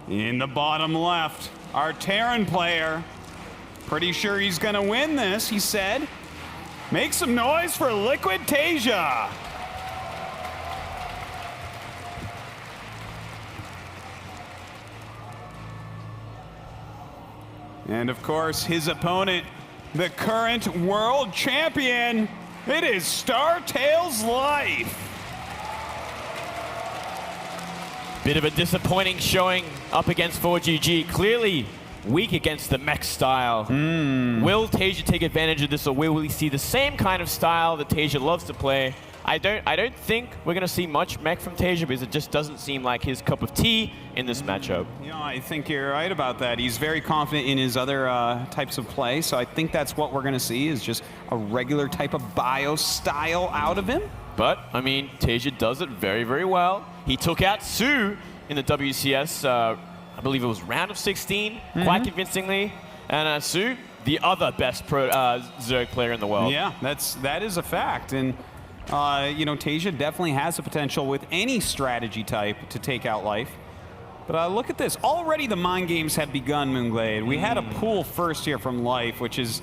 In the bottom left, our Terran player. Pretty sure he's gonna win this, he said. Make some noise for Liquid TaeJa. And of course, his opponent, the current world champion, it is StarTale's Life. Bit of a disappointing showing up against 4GG. Clearly weak against the mech style. Will TaeJa take advantage of this, or will we see the same kind of style that TaeJa loves to play? I don't think we're going to see much mech from TaeJa because it just doesn't seem like his cup of tea in this matchup. You know, I think you're right about that. He's very confident in his other types of play, so I think that's what we're going to see is just a regular type of bio style out of him. But, I mean, TaeJa does it very, very well. He took out Su in the WCS, I believe it was round of 16, quite convincingly. And Su, the other best Zerg player in the world. Yeah, that is a fact. And you know, TaeJa definitely has the potential with any strategy type to take out Life. But look at this. Already the mind games have begun, Moonglade. We had a pull first here from Life, which is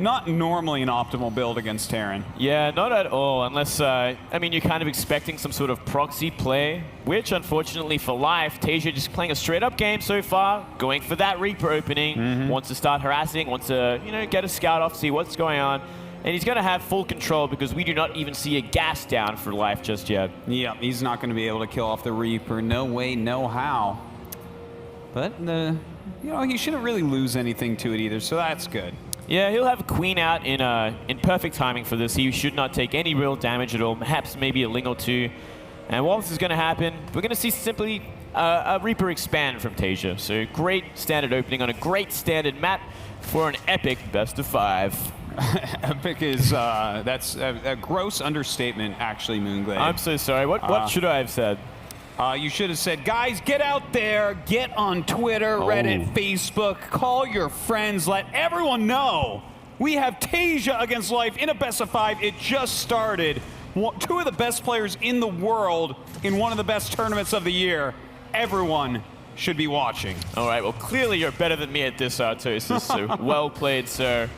not normally an optimal build against Terran. Yeah, not at all, unless, I mean, you're kind of expecting some sort of proxy play, which, unfortunately for Life, TaeJa just playing a straight-up game so far, going for that Reaper opening, wants to start harassing, wants to, you know, get a scout off, see what's going on. And he's going to have full control because we do not even see a gas down for Life just yet. Yeah, he's not going to be able to kill off the Reaper. No way, no how. But, you know, he shouldn't really lose anything to it either, so that's good. Yeah, he'll have Queen out in perfect timing for this. He should not take any real damage at all, perhaps maybe a Ling or two. And while this is going to happen, we're going to see simply a Reaper expand from TaeJa. So great standard opening on a great standard map for an epic best of 5. Epic is, that's a gross understatement, actually, Moonglade. I'm so sorry. What should I have said? You should have said, guys, get out there, get on Twitter, Reddit, Facebook, call your friends, let everyone know we have TaeJa against Life in a best of 5. It just started. 2 of the best players in the world in one of the best tournaments of the year. Everyone should be watching. All right, well, clearly you're better than me at this, Artosis, so well played, sir.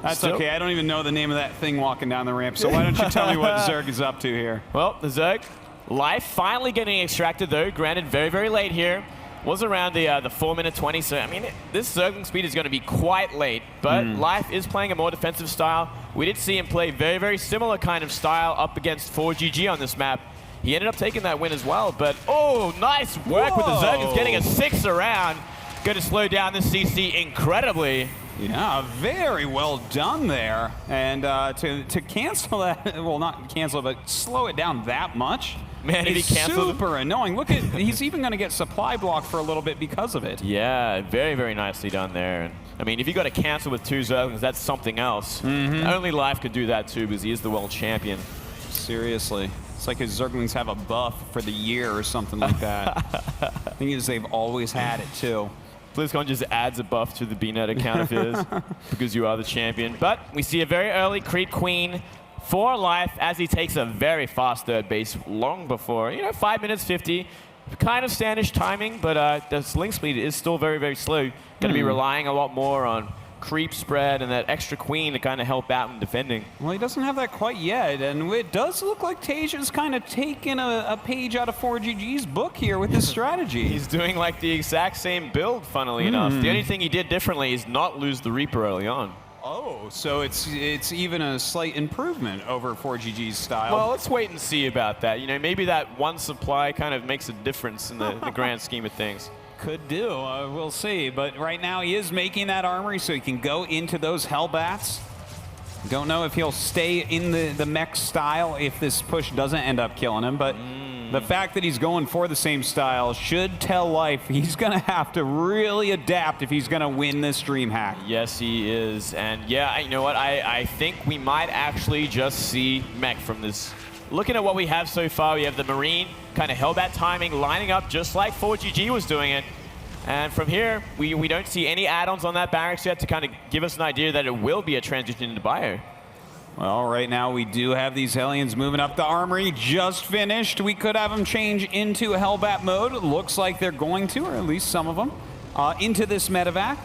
That's okay. I don't even know the name of that thing walking down the ramp, so why don't you tell me what Zerg is up to here? Well, the Zerg, Life finally getting extracted, though. Granted, very, very late here. Was around the 4-minute 20, so, I mean, this Zergling speed is going to be quite late, but Life is playing a more defensive style. We did see him play very, very similar kind of style up against 4GG on this map. He ended up taking that win as well, but, oh, nice work with the Zerglings, getting a 6 around. Going to slow down this CC incredibly. Yeah, very well done there. And to cancel that, well, not cancel, but slow it down that much. Man, if he canceled, super annoying. Look at, he's even going to get supply block for a little bit because of it. Yeah, very, very nicely done there. And I mean, if you got to cancel with 2 Zerglings, that's something else. Only Life could do that too because he is the world champion. Seriously. It's like his Zerglings have a buff for the year or something like that. I think they've always had it too. BlizzCon just adds a buff to the BNet account of his because you are the champion. But we see a very early creep Queen for Life as he takes a very fast third base long before, you know, 5 minutes 50. Kind of standish timing, but the Link speed is still very, very slow. Going to be relying a lot more on creep spread and that extra Queen to kind of help out in defending. Well, he doesn't have that quite yet, and it does look like TaeJa's kind of taken a page out of 4GG's book here with his strategy. He's doing like the exact same build, funnily enough. The only thing he did differently is not lose the Reaper early on. Oh, so it's even a slight improvement over 4GG's style. Well, let's wait and see about that. You know, maybe that one supply kind of makes a difference in the grand scheme of things. Could do. We'll see. But right now he is making that armory so he can go into those Hellbats. Don't know if he'll stay in the mech style if this push doesn't end up killing him. But the fact that he's going for the same style should tell Life he's going to have to really adapt if he's going to win this Dreamhack. Yes, he is. And yeah, you know what? I think we might actually just see mech from this. Looking at what we have so far, we have the Marine kind of Hellbat timing, lining up just like 4GG was doing it. And from here, we don't see any add-ons on that barracks yet to kind of give us an idea that it will be a transition into bio. Well, right now we do have these Hellions moving up the armory. Just finished. We could have them change into Hellbat mode. Looks like they're going to, or at least some of them, into this medevac.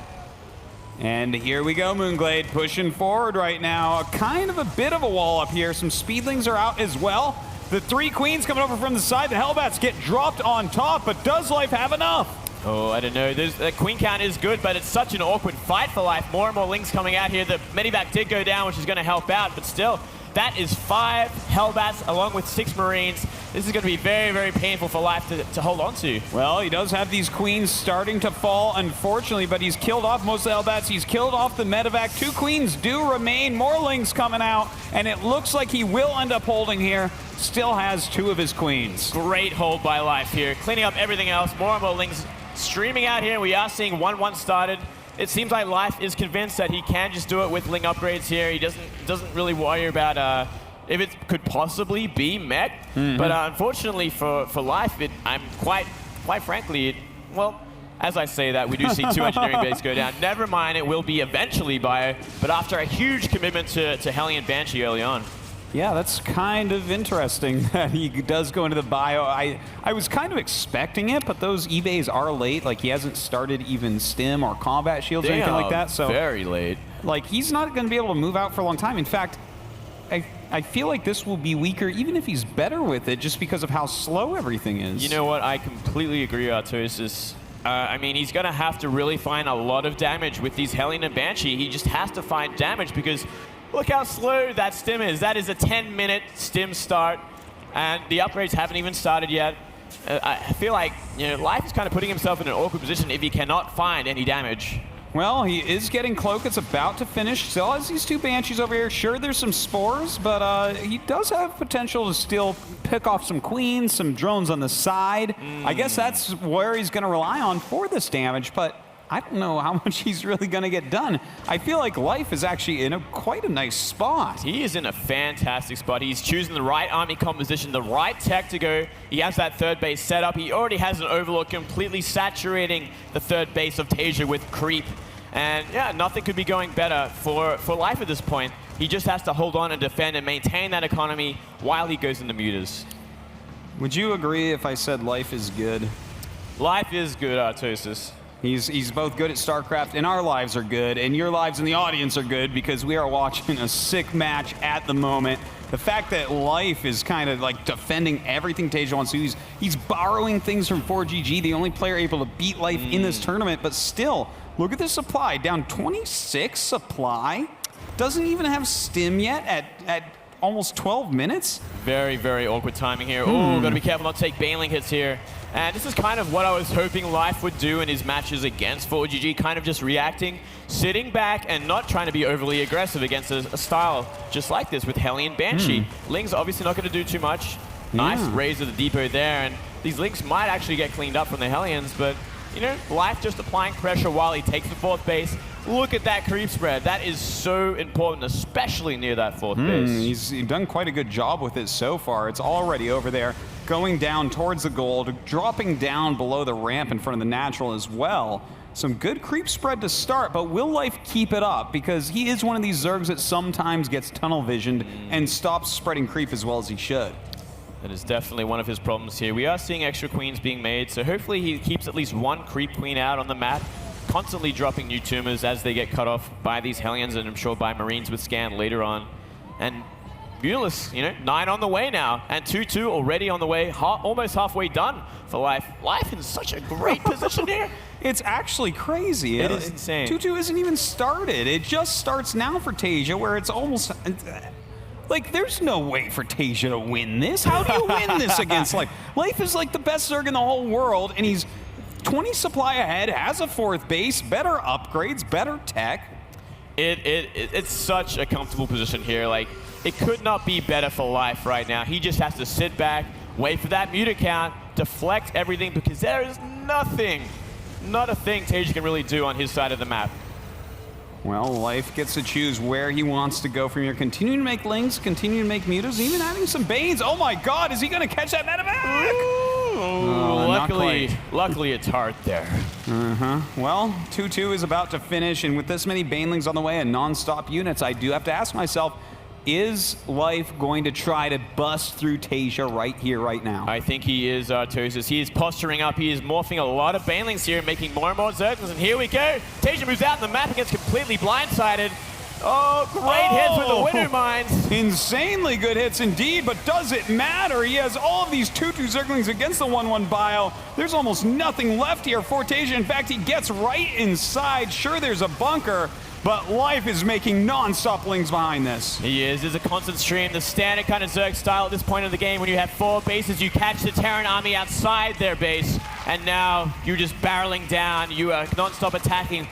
And here we go, Moonglade pushing forward right now. Kind of a bit of a wall up here. Some Speedlings are out as well. The 3 Queens coming over from the side. The Hellbats get dropped on top, but does Life have enough? Oh, I don't know. The Queen count is good, but it's such an awkward fight for Life. More and more Lings coming out here. The Medivac did go down, which is going to help out, but still, that is 5 Hellbats along with 6 Marines. This is going to be very, very painful for Life to hold on to. Well, he does have these Queens starting to fall, unfortunately, but he's killed off most of the Hellbats. He's killed off the Medevac. 2 Queens do remain. More Lings coming out, and it looks like he will end up holding here. Still has 2 of his Queens. Great hold by Life here. Cleaning up everything else. More and more Lings streaming out here. We are seeing 1-1 started. It seems like Life is convinced that he can just do it with Ling upgrades here. He doesn't really worry about if it could possibly be mech. But unfortunately for Life, I'm quite frankly, well, as I say that, we do see 2 engineering bases go down. Never mind, it will be eventually bio, but after a huge commitment to Hellion Banshee early on. Yeah, that's kind of interesting that he does go into the bio. I was kind of expecting it, but those eBays are late. Like, he hasn't started even stim or combat shields or anything like that. So very late. Like, he's not going to be able to move out for a long time. In fact, I feel like this will be weaker even if he's better with it just because of how slow everything is. You know what? I completely agree, Artosis. I mean, he's going to have to really find a lot of damage with these Hellion and Banshee. He just has to find damage because look how slow that stim is. That is a 10-minute stim start, and the upgrades haven't even started yet. I feel like, you know, Life is kind of putting himself in an awkward position if he cannot find any damage. Well, he is getting Cloak. It's about to finish. Still has these 2 Banshees over here. Sure, there's some Spores, but he does have potential to still pick off some Queens, some drones on the side. I guess that's where he's going to rely on for this damage, but I don't know how much he's really going to get done. I feel like Life is actually in quite a nice spot. He is in a fantastic spot. He's choosing the right army composition, the right tech to go. He has that 3rd base set up. He already has an Overlord completely saturating the 3rd base of TaeJa with creep. And yeah, nothing could be going better for Life at this point. He just has to hold on and defend and maintain that economy while he goes into mutas. Would you agree if I said Life is good? Life is good, Artosis. He's both good at StarCraft, and our lives are good, and your lives in the audience are good because we are watching a sick match at the moment. The fact that Life is kind of like defending everything TaeJa wants to do. He's borrowing things from 4GG, the only player able to beat Life in this tournament, but still, look at this supply. Down 26 supply. Doesn't even have stim yet at almost 12 minutes. Very, very awkward timing here. Oh, gotta be careful not to take Baneling hits here. And this is kind of what I was hoping Life would do in his matches against 4GG, kind of just reacting, sitting back and not trying to be overly aggressive against a style just like this with Hellion Banshee. Ling's obviously not going to do too much. Nice raise of the depot there, and these Lings might actually get cleaned up from the Hellions, but you know, Life just applying pressure while he takes the 4th base. Look at that creep spread. That is so important, especially near that 4th base. He's done quite a good job with it so far. It's already over there, going down towards the gold, dropping down below the ramp in front of the natural as well. Some good creep spread to start, but will Life keep it up? Because he is one of these Zergs that sometimes gets tunnel visioned and stops spreading creep as well as he should. That is definitely one of his problems here. We are seeing extra Queens being made, so hopefully he keeps at least 1 creep Queen out on the map, constantly dropping new tumors as they get cut off by these Hellions, and I'm sure by Marines with scan later on. And Mutalist, you know, 9 on the way now, and 2-2 already on the way, almost halfway done for Life. Life in such a great position here. It's actually crazy. It is insane. 2-2 isn't even started. It just starts now for TaeJa, where it's almost... Like, there's no way for TaeJa to win this. How do you win this against Life? Life is like the best Zerg in the whole world, and he's 20 supply ahead, has a 4th base, better upgrades, better tech. It's such a comfortable position here. Like, it could not be better for Life right now. He just has to sit back, wait for that muta count, deflect everything, because there is nothing, not a thing TaeJa can really do on his side of the map. Well, Life gets to choose where he wants to go from here. Continue to make Lings, continue to make mutas, even adding some Banes. Oh my god, is he going to catch that medevac? Luckily it's hard there. Well, 2-2 is about to finish, and with this many Banelings on the way and non-stop units, I do have to ask myself, Is Life going to try to bust through TaeJa right here, right now? I think he is, TaeJa. He is posturing up. He is morphing a lot of banelings here, making more and more Zerglings. And here we go. TaeJa moves out, and the map and gets completely blindsided. Oh, great hits with the Widow Mines. Insanely good hits indeed, but does it matter? He has all of these 2/2 Zerglings against the 1/1 bio. There's almost nothing left here for TaeJa. In fact, he gets right inside. Sure, there's a bunker, but Life is making non-stop lings behind this. He is. There's a constant stream, the standard kind of Zerg style at this point of the game. When you have 4 bases, you catch the Terran army outside their base, and now you're just barreling down. You are non-stop attacking,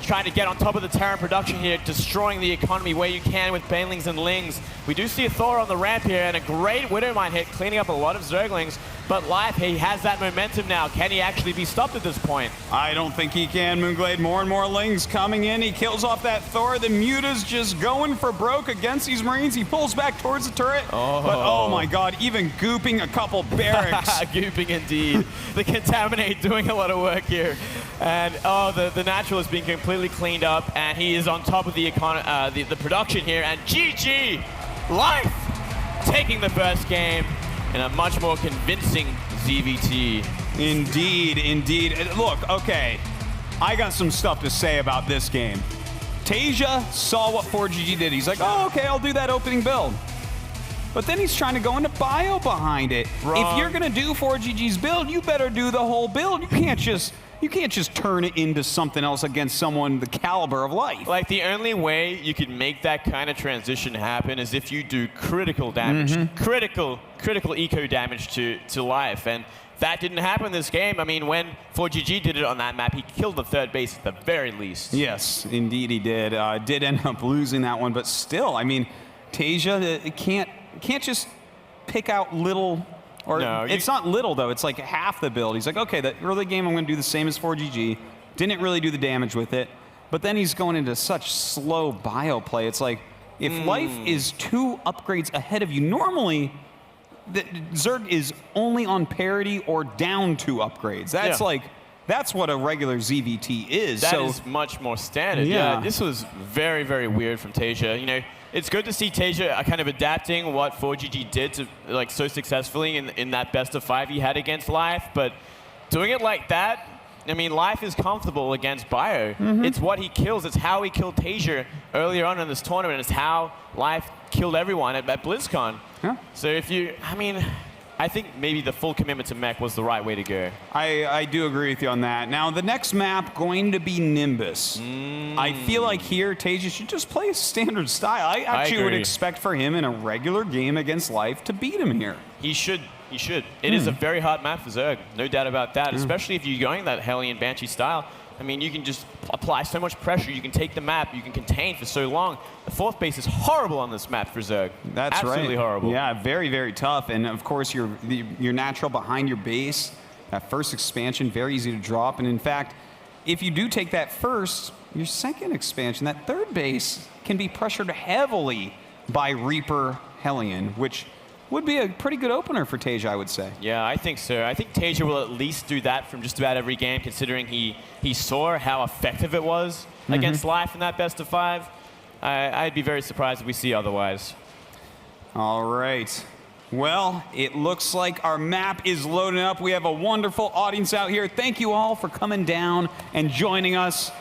trying to get on top of the Terran production here, destroying the economy where you can with banelings and lings. We do see a Thor on the ramp here, and a great Widowmine hit, cleaning up a lot of Zerglings. But Life, he has that momentum now. Can he actually be stopped at this point? I don't think he can, Moonglade. More and more lings coming in. He kills off that Thor. The Muta's just going for broke against these Marines. He pulls back towards the turret. But oh my god, even gooping a couple barracks. Gooping indeed. The Contaminate doing a lot of work here. And the Natural is being completely cleaned up, and he is on top of the production here. And GG! Life taking the first game in a much more convincing ZVT. Indeed, indeed. Look, okay, I got some stuff to say about this game. TaeJa saw what 4GG did. He's like, oh, okay, I'll do that opening build. But then he's trying to go into bio behind it. Wrong. If you're gonna do 4GG's build, you better do the whole build. You can't just turn it into something else against someone the caliber of Life. Like, the only way you can make that kind of transition happen is if you do critical damage, critical eco damage to Life. And that didn't happen in this game. I mean, when 4GG did it on that map, he killed the third base at the very least. Yes, indeed he did. Did end up losing that one, but still, I mean, TaeJa can't just pick out little. Or no, it's not little, though. It's like half the build. He's like, okay, the early game I'm going to do the same as 4GG. Didn't really do the damage with it. But then he's going into such slow bio play. It's like, if Life is 2 upgrades ahead of you, normally, the Zerg is only on parity or down 2 upgrades. That's that's what a regular ZVT is. That is much more standard. Yeah, this was very, very weird from TaeJa. You know, it's good to see TaeJa kind of adapting what 4GG did to, like, so successfully in that best of 5 he had against Life, but doing it like that, I mean, Life is comfortable against bio. It's what he kills. It's how he killed TaeJa earlier on in this tournament. It's how Life killed everyone at BlizzCon. Yeah. So if you, I mean, I think maybe the full commitment to mech was the right way to go. I do agree with you on that. Now, the next map going to be Nimbus. I feel like here, TaeJa should just play a standard style. I actually would expect for him in a regular game against Life to beat him here. He should. He should. It is a very hard map for Zerg, no doubt about that, especially if you're going that Hellion Banshee style. I mean, you can just apply so much pressure. You can take the map. You can contain for so long. The 4th base is horrible on this map for Zerg. That's absolutely horrible. Yeah, very, very tough. And of course, your natural behind your base, that first expansion, very easy to drop. And in fact, if you do take that first, your second expansion, that 3rd base, can be pressured heavily by Reaper Hellion, which would be a pretty good opener for TaeJa, I would say. Yeah, I think so. I think TaeJa will at least do that from just about every game, considering he saw how effective it was against Life in that best of 5. I'd be very surprised if we see otherwise. All right. Well, it looks like our map is loading up. We have a wonderful audience out here. Thank you all for coming down and joining us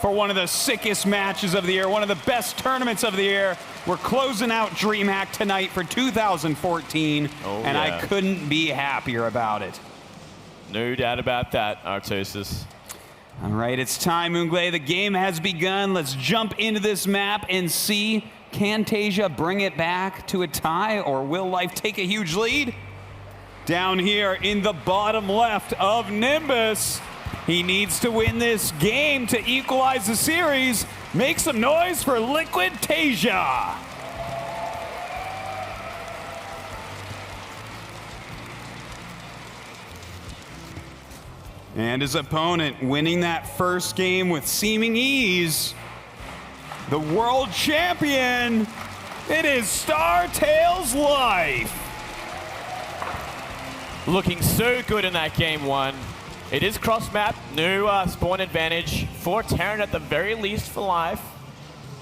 for one of the sickest matches of the year, one of the best tournaments of the year. We're closing out Dreamhack tonight for 2014, and I couldn't be happier about it. No doubt about that, Artosis. All right, it's time, Moonglade. The game has begun. Let's jump into this map and see, can TaeJa bring it back to a tie, or will Life take a huge lead? Down here in the bottom left of Nimbus, he needs to win this game to equalize the series. Make some noise for Liquid TaeJa. And his opponent winning that first game with seeming ease. The world champion, it is StarTale's Life. Looking so good in that game 1. It is cross-map, no spawn advantage for Terran at the very least for Life.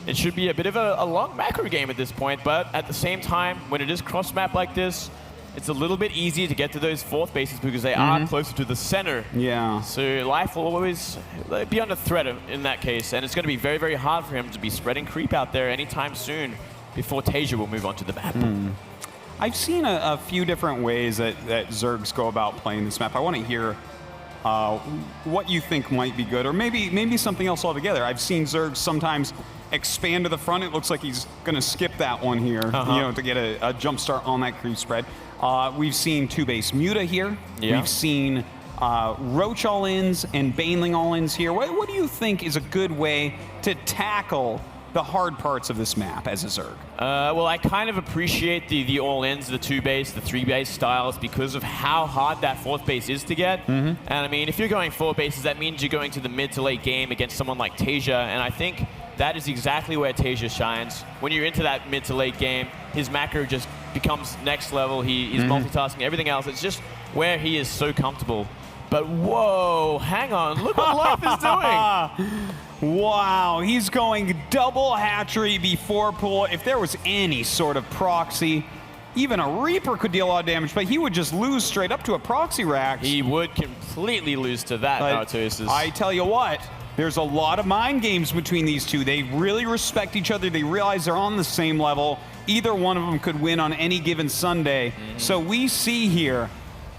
it should be a bit of a long macro game at this point, but at the same time, when it is cross-map like this, it's a little bit easier to get to those fourth bases because they are closer to the center. Yeah. So Life will always be under threat in that case, and it's going to be very, very hard for him to be spreading creep out there anytime soon before TaeJa will move on to the map. I've seen a few different ways that Zergs go about playing this map. I want to hear what you think might be good, or maybe something else altogether. I've seen Zergs sometimes expand to the front. It looks like he's going to skip that one here, you know, to get a jump start on that creep spread. We've seen two-base Muta here. Yeah. We've seen Roach all-ins and Baneling all-ins here. What do you think is a good way to tackle the hard parts of this map as a Zerg? Well, I kind of appreciate the all-ins, the two-base, the three-base styles because of how hard that fourth base is to get. And I mean, if you're going four bases, that means you're going to the mid to late game against someone like TaeJa, and I think that is exactly where TaeJa shines. When you're into that mid to late game, his macro just becomes next level. He's multitasking, everything else. It's just where he is so comfortable. But whoa, hang on, look what Life is doing. Wow, he's going double hatchery before pool. If there was any sort of proxy, even a Reaper could deal a lot of damage, but he would just lose straight up to a proxy rack. He would completely lose to that, Nartosis. I tell you what, there's a lot of mind games between these two. They really respect each other. They realize they're on the same level. Either one of them could win on any given Sunday. So we see here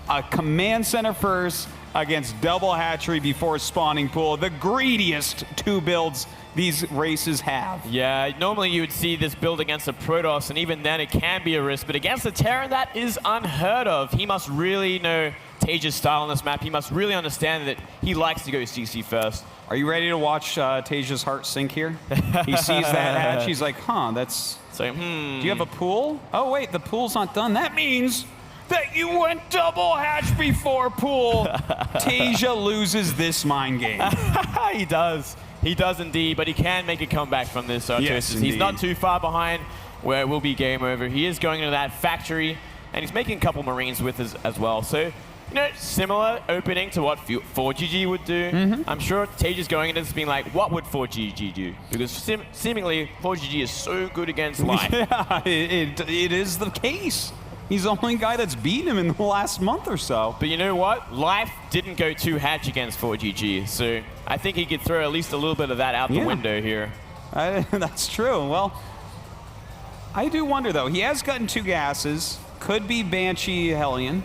a command center first against double hatchery before spawning pool. The greediest two builds these races have. Yeah, normally you would see this build against a Protoss, and even then it can be a risk. But against a Terran, that is unheard of. He must really know TaeJa's style on this map. He must really understand that he likes to go CC first. Are you ready to watch TaeJa's heart sink here? He sees that hatch. He's like, huh, that's... So, Do you have a pool? Oh, wait, the pool's not done. That means that you went double hatch before pool. TaeJa loses this mind game. He does. He does indeed, but he can make a comeback from this. Yes, he's not too far behind where it will be game over. He is going into that factory, and he's making a couple Marines with us as well. So, you know, similar opening to what 4GG would do. I'm sure TaeJa's going into this being like, what would 4GG do? Because seemingly 4GG is so good against Life. Yeah, it is the case. He's the only guy that's beaten him in the last month or so. But you know what? Life didn't go too hatch against 4GG, so I think he could throw at least a little bit of that out the window here. That's true. Well, I do wonder, though. He has gotten 2 gases. Could be Banshee Hellion.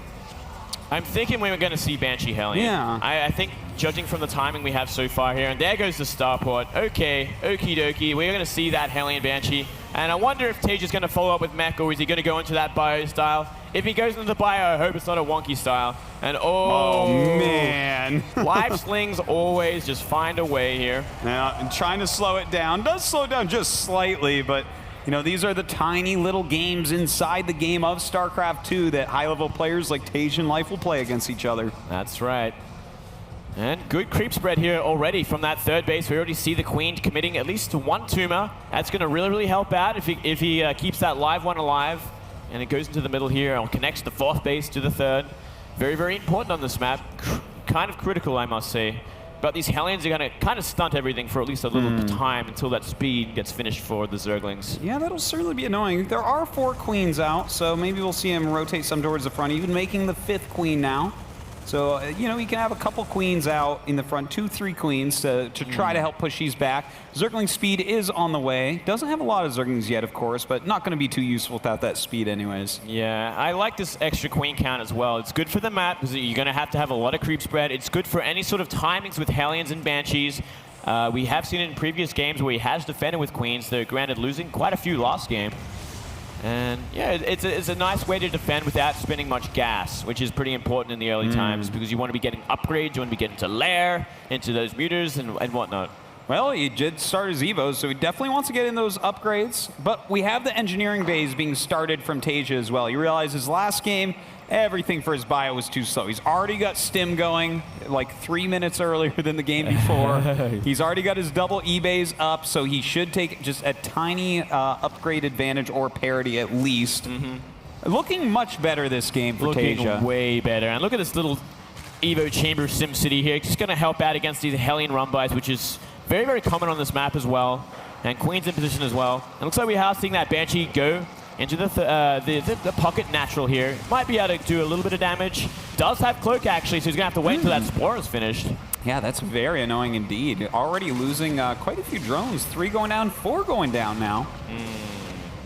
I'm thinking we were going to see Banshee Hellion. Yeah. I think, judging from the timing we have so far here, and there goes the starport. Okay, okie dokie. We're going to see that Hellion Banshee. And I wonder if TaeJa's going to follow up with mech, or is he going to go into that bio style? If he goes into the bio, I hope it's not a wonky style. And oh man. Life slings always just find a way here. Now, and trying to slow it down. Does slow it down just slightly, but you know, these are the tiny little games inside the game of StarCraft 2 that high-level players like TaeJa and Life will play against each other. That's right. And good creep spread here already from that third base. We already see the Queen committing at least to 1 tumor. That's going to really, really help out if he keeps that live one alive. And it goes into the middle here and connects the 4th base to the 3rd. Very, very important on this map. Kind of critical, I must say. But these Hellions are going to kind of stunt everything for at least a little time until that speed gets finished for the Zerglings. Yeah, that'll certainly be annoying. There are 4 queens out, so maybe we'll see him rotate some towards the front, even making the 5th queen now. So, you know, he can have a couple queens out in the front, 2, 3 queens to try to help push these back. Zergling speed is on the way. Doesn't have a lot of Zerglings yet, of course, but not going to be too useful without that speed anyways. Yeah, I like this extra queen count as well. It's good for the map because you're going to have a lot of creep spread. It's good for any sort of timings with Hellions and Banshees. We have seen it in previous games where he has defended with queens, though granted losing quite a few last game. And yeah, it's a nice way to defend without spending much gas, which is pretty important in the early times because you want to be getting upgrades, you want to be getting to lair, into those muters and whatnot. Well, he did start his Evos, so he definitely wants to get in those upgrades. But we have the engineering bays being started from TaeJa as well. He realizes last game, everything for his bio was too slow. He's already got stim going like 3 minutes earlier than the game before. He's already got his double E-bays up, so he should take just a tiny upgrade advantage or parity at least. Looking much better this game for TaeJa. Looking way better. And look at this little Evo Chamber Sim City here. Just going to help out against these Hellion Rumbys, which is very, very common on this map as well. And Queen's in position as well. It looks like we are seeing that Banshee go into the pocket natural here. Might be able to do a little bit of damage. Does have Cloak, actually, so he's going to have to wait until that Spore is finished. Yeah, that's very annoying indeed. Already losing quite a few drones. 3 going down, 4 going down now.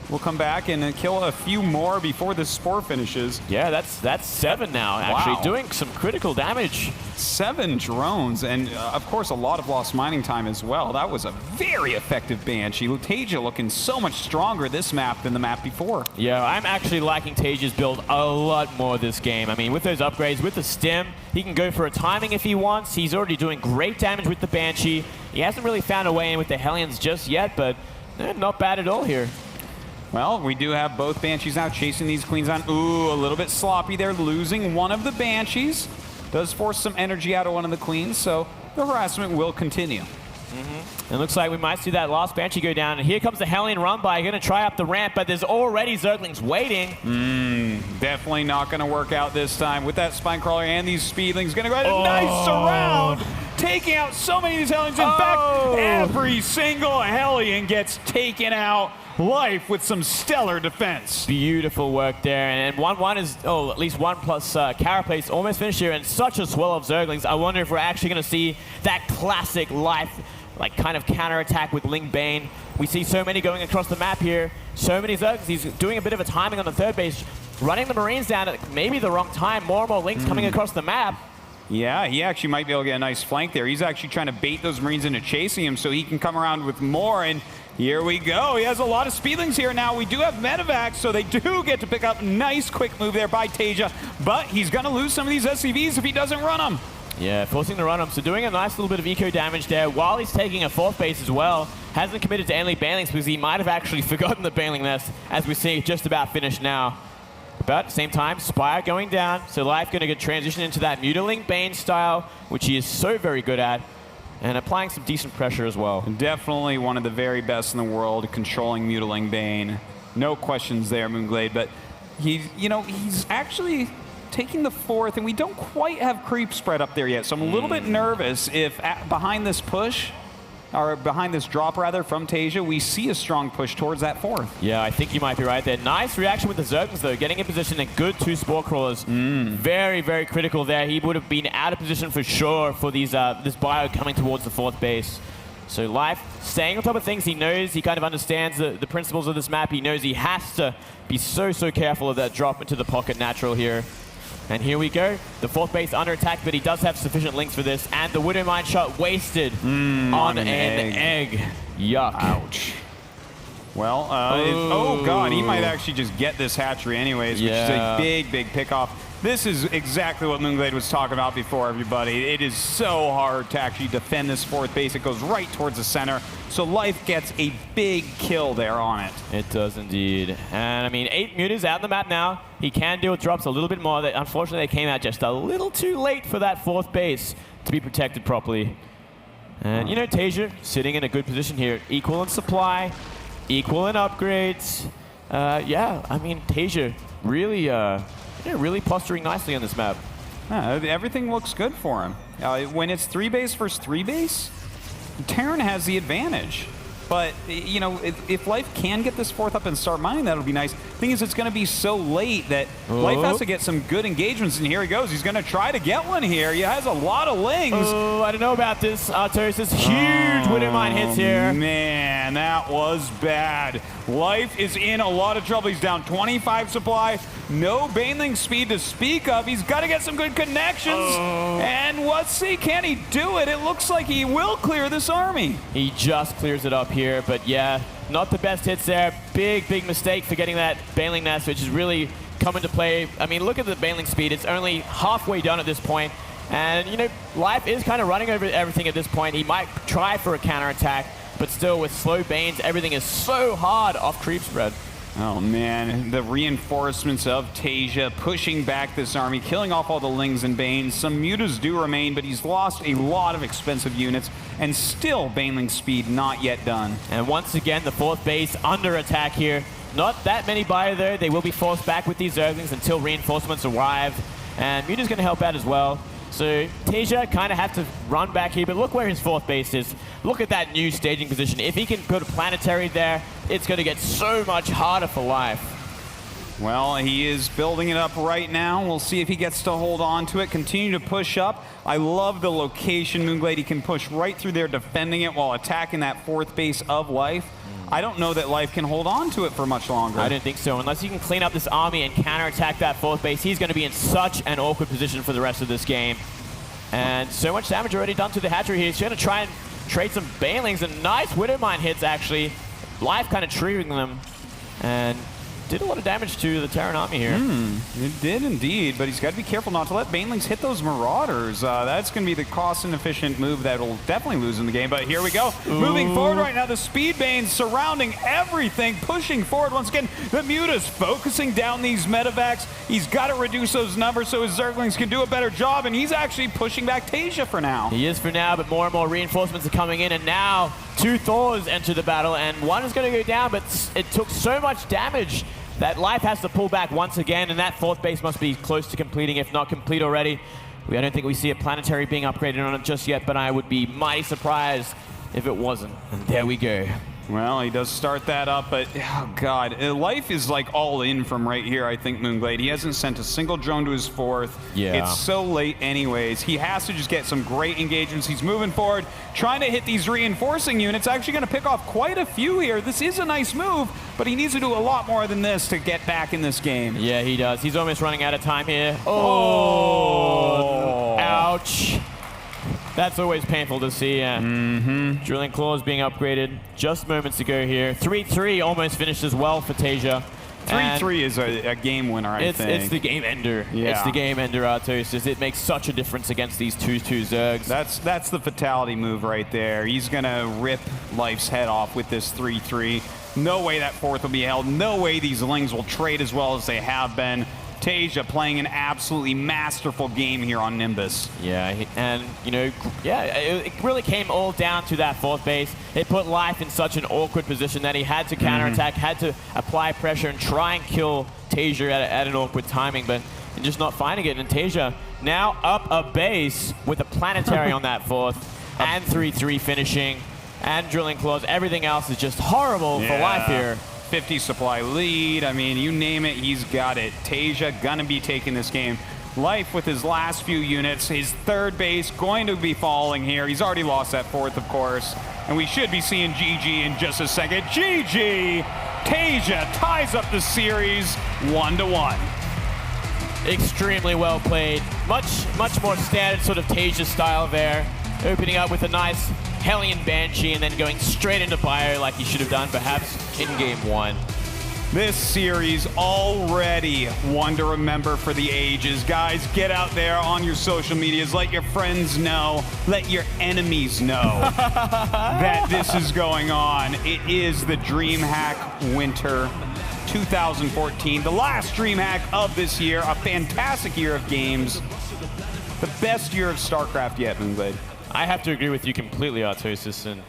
We'll come back and kill a few more before the Spore finishes. Yeah, that's 7 now, actually. Wow. Doing some critical damage. 7 drones, and of course a lot of lost mining time as well. That was a very effective Banshee. TaeJa looking so much stronger this map than the map before. Yeah, I'm actually liking TaeJa's build a lot more this game. I mean, with those upgrades, with the stim, he can go for a timing if he wants. He's already doing great damage with the Banshee. He hasn't really found a way in with the Hellions just yet, but not bad at all here. Well, we do have both Banshees now chasing these Queens on. Ooh, a little bit sloppy there, losing one of the Banshees. Does force some energy out of one of the Queens, so the harassment will continue. It looks like we might see that last Banshee go down. And here comes the Hellion run by. Going to try up the ramp, but there's already Zerglings waiting. Definitely not going to work out this time with that Spinecrawler and these Speedlings. Going to go ahead and nice surround, taking out so many of these Hellions. In fact, every single Hellion gets taken out. Life with some stellar defense. Beautiful work there. And 1-1 is, at least 1 plus Carapace almost finished here. And such a swell of Zerglings. I wonder if we're actually going to see that classic Life, like kind of counterattack with Ling Bane. We see so many going across the map here. So many Zerglings. He's doing a bit of a timing on the third base, running the Marines down at maybe the wrong time. More and more Lings coming across the map. Yeah, he actually might be able to get a nice flank there. He's actually trying to bait those Marines into chasing him so he can come around with more. And here we go. He has a lot of Speedlings here now. We do have Medivacs, so they do get to pick up. Nice quick move there by TaeJa. But he's going to lose some of these SCVs if he doesn't run them. Yeah, forcing the run-up. So doing a nice little bit of eco damage there while he's taking a 4th base as well. Hasn't committed to any Banelings because he might have actually forgotten the Baneling Nest, as we see just about finished now. But at the same time, Spire going down. So Life going to transition into that Mutiling Bane style, which he is so very good at. And applying some decent pressure as well. Definitely one of the very best in the world, controlling Mutiling Bane. No questions there, Moonglade. But he's actually taking the 4th, and we don't quite have creep spread up there yet. So I'm a little bit nervous if behind this push, or behind this drop rather, from TaeJa, we see a strong push towards that 4th. Yeah, I think you might be right there. Nice reaction with the Zerglings, though. Getting in position and good 2 Spore Crawlers. Very, very critical there. He would have been out of position for sure for these this bio coming towards the 4th base. So Life staying on top of things. He knows, he kind of understands the principles of this map. He knows he has to be so careful of that drop into the pocket natural here. And here we go. The 4th base under attack, but he does have sufficient links for this. And the Widow Mine shot wasted on an egg. Yuck. Ouch. Well, oh god, he might actually just get this hatchery anyways, which is a big pickoff. This is exactly what Moonglade was talking about before, everybody. It is so hard to actually defend this 4th base. It goes right towards the center. So Life gets a big kill there on it. It does indeed. And I mean, 8 Mutas out on the map now. He can deal with drops a little bit more. Unfortunately, they came out just a little too late for that 4th base to be protected properly. And TaeJa sitting in a good position here. Equal in supply, equal in upgrades. Yeah, I mean, TaeJa really posturing nicely on this map. Everything looks good for him. When it's 3 base versus 3 base, Terran has the advantage. But, if Life can get this 4th up and start mining, that'll be nice. Thing is, it's going to be so late that Life has to get some good engagements, and here he goes. He's going to try to get one here. He has a lot of Lings. Oh, I don't know about this. Artorias' huge Widow Mine hits here. Man, that was bad. Life is in a lot of trouble. He's down 25 supply. No Baneling speed to speak of. He's got to get some good connections. And let's see, can he do it? It looks like he will clear this army. He just clears it up here, but yeah, not the best hits there. Big mistake for getting that Baneling Nest, which is really come into play. I mean, look at the Baneling speed. It's only halfway done at this point. And, Life is kind of running over everything at this point. He might try for a counterattack, but still with slow Banes, everything is so hard off creep spread. Oh man, the reinforcements of TaeJa pushing back this army, killing off all the Lings and Banes. Some Mutas do remain, but he's lost a lot of expensive units, and still Baneling speed not yet done. And once again, the 4th base under attack here. Not that many bio though. They will be forced back with these Zerglings until reinforcements arrive. And Muta's going to help out as well. So TaeJa kind of have to run back here, but look where his 4th base is. look at that new staging position. If he can put a planetary there, it's going to get so much harder for Life. Well, he is building it up right now. We'll see if he gets to hold on to it, continue to push up. I love the location, Moonglade. He can push right through there, defending it while attacking that 4th base of Life. I don't know that Life can hold on to it for much longer. I don't think so. Unless he can clean up this army and counterattack that 4th base, he's going to be in such an awkward position for the rest of this game. And so much damage already done to the hatchery here. He's going to try and trade some Banelings, and nice Widowmine hits, actually. Life kind of triggering them. And did a lot of damage to the Terran army here. It did indeed, but he's got to be careful not to let Banelings hit those Marauders. That's going to be the cost-inefficient move that'll definitely lose in the game, but here we go. Ooh. Moving forward right now, the Speed Banes surrounding everything, pushing forward once again. The Mutas focusing down these Medivacs. He's got to reduce those numbers so his Zerglings can do a better job, and he's actually pushing back TaeJa for now. He is for now, but more and more reinforcements are coming in, and now 2 Thors enter the battle, and one is going to go down, but it took so much damage that Life has to pull back once again, and that 4th base must be close to completing, if not complete already. I don't think we see a planetary being upgraded on it just yet, but I would be mighty surprised if it wasn't. And there we go. Well, he does start that up, but oh god, Life is like all in from right here, I think, Moonglade. He hasn't sent a single drone to his 4th. Yeah. It's so late anyways. He has to just get some great engagements. He's moving forward, trying to hit these reinforcing units. Actually going to pick off quite a few here. This is a nice move, but he needs to do a lot more than this to get back in this game. Yeah, he does. He's almost running out of time here. Oh. Ouch. That's always painful to see. Drilling Claws being upgraded just moments ago here. 3-3 almost finished as well for TaeJa. 3-3 is a game winner, I think. It's the game ender. Yeah. It's the game ender, Artosis. It makes such a difference against these 2-2 Zergs. That's the fatality move right there. He's going to rip Life's head off with this 3-3. No way that 4th will be held. No way these Lings will trade as well as they have been. TaeJa playing an absolutely masterful game here on Nimbus. Yeah, and you know, it really came all down to that 4th base. It put Life in such an awkward position that he had to counterattack, had to apply pressure and try and kill TaeJa at an awkward timing, but just not finding it. And TaeJa now up a base with a planetary on that 4th, and 3-3 finishing, and Drilling Claws. Everything else is just horrible for Life here. 50 supply lead. I mean, you name it, he's got it. TaeJa gonna be taking this game. Life with his last few units, his 3rd base going to be falling here. He's already lost that 4th, of course. And we should be seeing GG in just a second. GG! TaeJa ties up the series 1-1. Extremely well played. Much more standard sort of TaeJa style there. Opening up with a nice Hellion Banshee and then going straight into Bio like he should have done perhaps in game 1. This series already one to remember for the ages. Guys, get out there on your social medias. Let your friends know. Let your enemies know that this is going on. It is the Dreamhack Winter 2014. The last Dreamhack of this year. A fantastic year of games. The best year of StarCraft yet, Moonglade. I have to agree with you completely, Artosis, and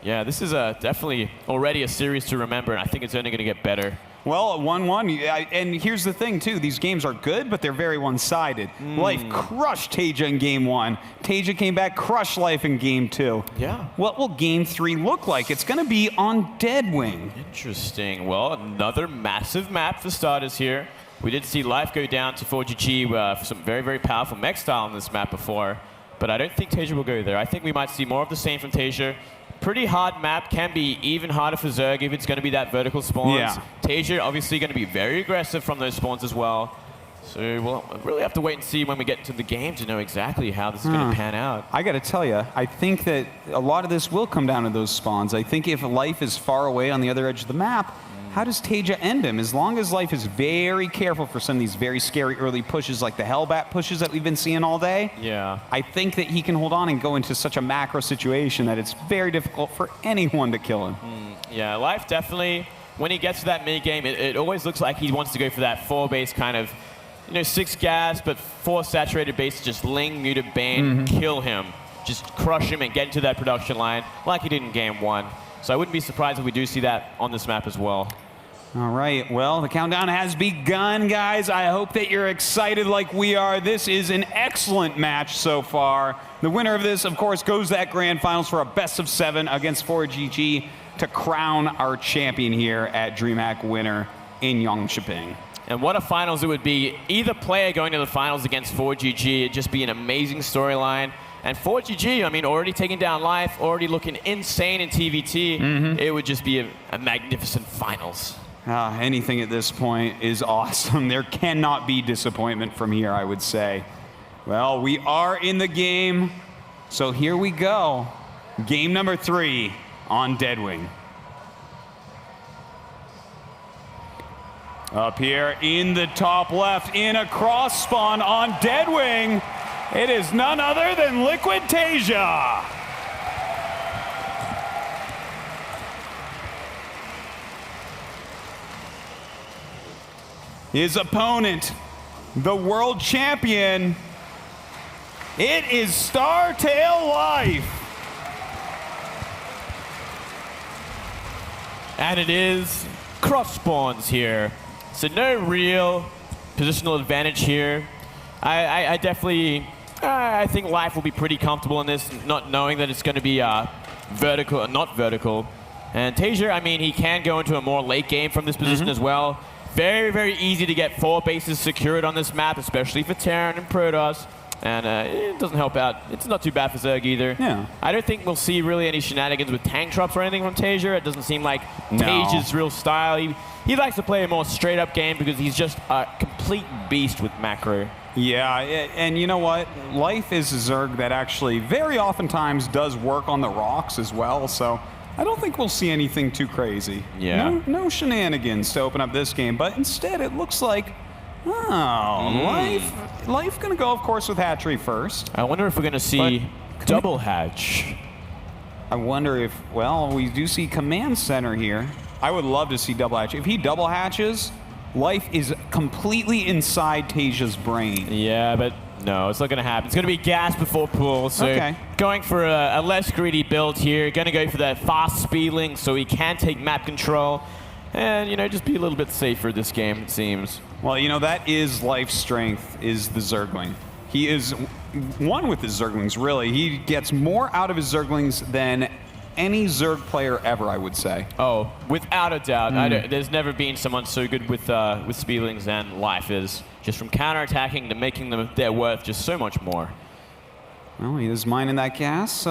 yeah, this is definitely already a series to remember, and I think it's only going to get better. Well, 1-1, and here's the thing, too. These games are good, but they're very one-sided. Life crushed TaeJa in game 1. TaeJa came back, crushed Life in game 2. Yeah. What will game 3 look like? It's going to be on Deadwing. Interesting. Well, another massive map for starters here. We did see Life go down to 4GG for some very, very powerful mech style on this map before, but I don't think TaeJa will go there. I think we might see more of the same from TaeJa. Pretty hard map, can be even harder for Zerg if it's going to be that vertical spawns. Yeah. TaeJa obviously going to be very aggressive from those spawns as well. So we'll really have to wait and see when we get into the game to know exactly how this is going to pan out. I got to tell you, I think that a lot of this will come down to those spawns. I think if Life is far away on the other edge of the map, how does TaeJa end him? As long as Life is very careful for some of these very scary early pushes, like the Hellbat pushes that we've been seeing all day, Yeah. I think that he can hold on and go into such a macro situation that it's very difficult for anyone to kill him. Yeah, Life definitely, when he gets to that mid-game, it always looks like he wants to go for that 4-base kind of, 6 gas, but 4 saturated base, just Ling, Muted, Bane, kill him. Just crush him and get into that production line like he did in game 1. So I wouldn't be surprised if we do see that on this map as well. All right, well, the countdown has begun, guys. I hope that you're excited like we are. This is an excellent match so far. The winner of this, of course, goes to that grand finals for a best of 7 against 4GG to crown our champion here at Dreamhack winner in Yongshiping. And what a finals it would be. Either player going to the finals against 4GG, it'd just be an amazing storyline. And 4GG, I mean, already taking down Life, already looking insane in TVT. It would just be a magnificent finals. Anything at this point is awesome. There cannot be disappointment from here, I would say. Well, we are in the game, so here we go. Game number 3 on Deadwing. Up here in the top left, in a cross spawn on Deadwing, it is none other than Liquid TaeJa. His opponent, the world champion, it is StarTail Life. And it is cross spawns here. So no real positional advantage here. I definitely, I think Life will be pretty comfortable in this, not knowing that it's going to be vertical and not vertical. And TaeJa, I mean, he can go into a more late game from this position as well. Very, very easy to get 4 bases secured on this map, especially for Terran and Protoss. And it doesn't help out. It's not too bad for Zerg either. Yeah. I don't think we'll see really any shenanigans with tank drops or anything from TaeJa. It doesn't seem like TaeJa's real style. He likes to play a more straight-up game because he's just a complete beast with macro. Yeah, and you know what? Life is a Zerg that actually very oftentimes does work on the rocks as well, so I don't think we'll see anything too crazy. Yeah. No shenanigans to open up this game, but instead it looks like, Life gonna go, of course, with hatchery first. I wonder if we're gonna see double hatch. I wonder if, well, we do see command center here. I would love to see double hatch. If he double hatches, Life is completely inside TaeJa's brain. Yeah, but no, it's not going to happen. It's going to be gas before pool, so going for a less greedy build here. Going to go for that fast speedling so he can take map control and, you know, just be a little bit safer this game, it seems. Well, you know, that is Life's strength, is the Zergling. He is one with his Zerglings, really. He gets more out of his Zerglings than any Zerg player ever, I would say. Oh, without a doubt. There's never been someone so good with Speedlings than Life is. Just from counterattacking to making them their worth just so much more. Well, he is mining that gas.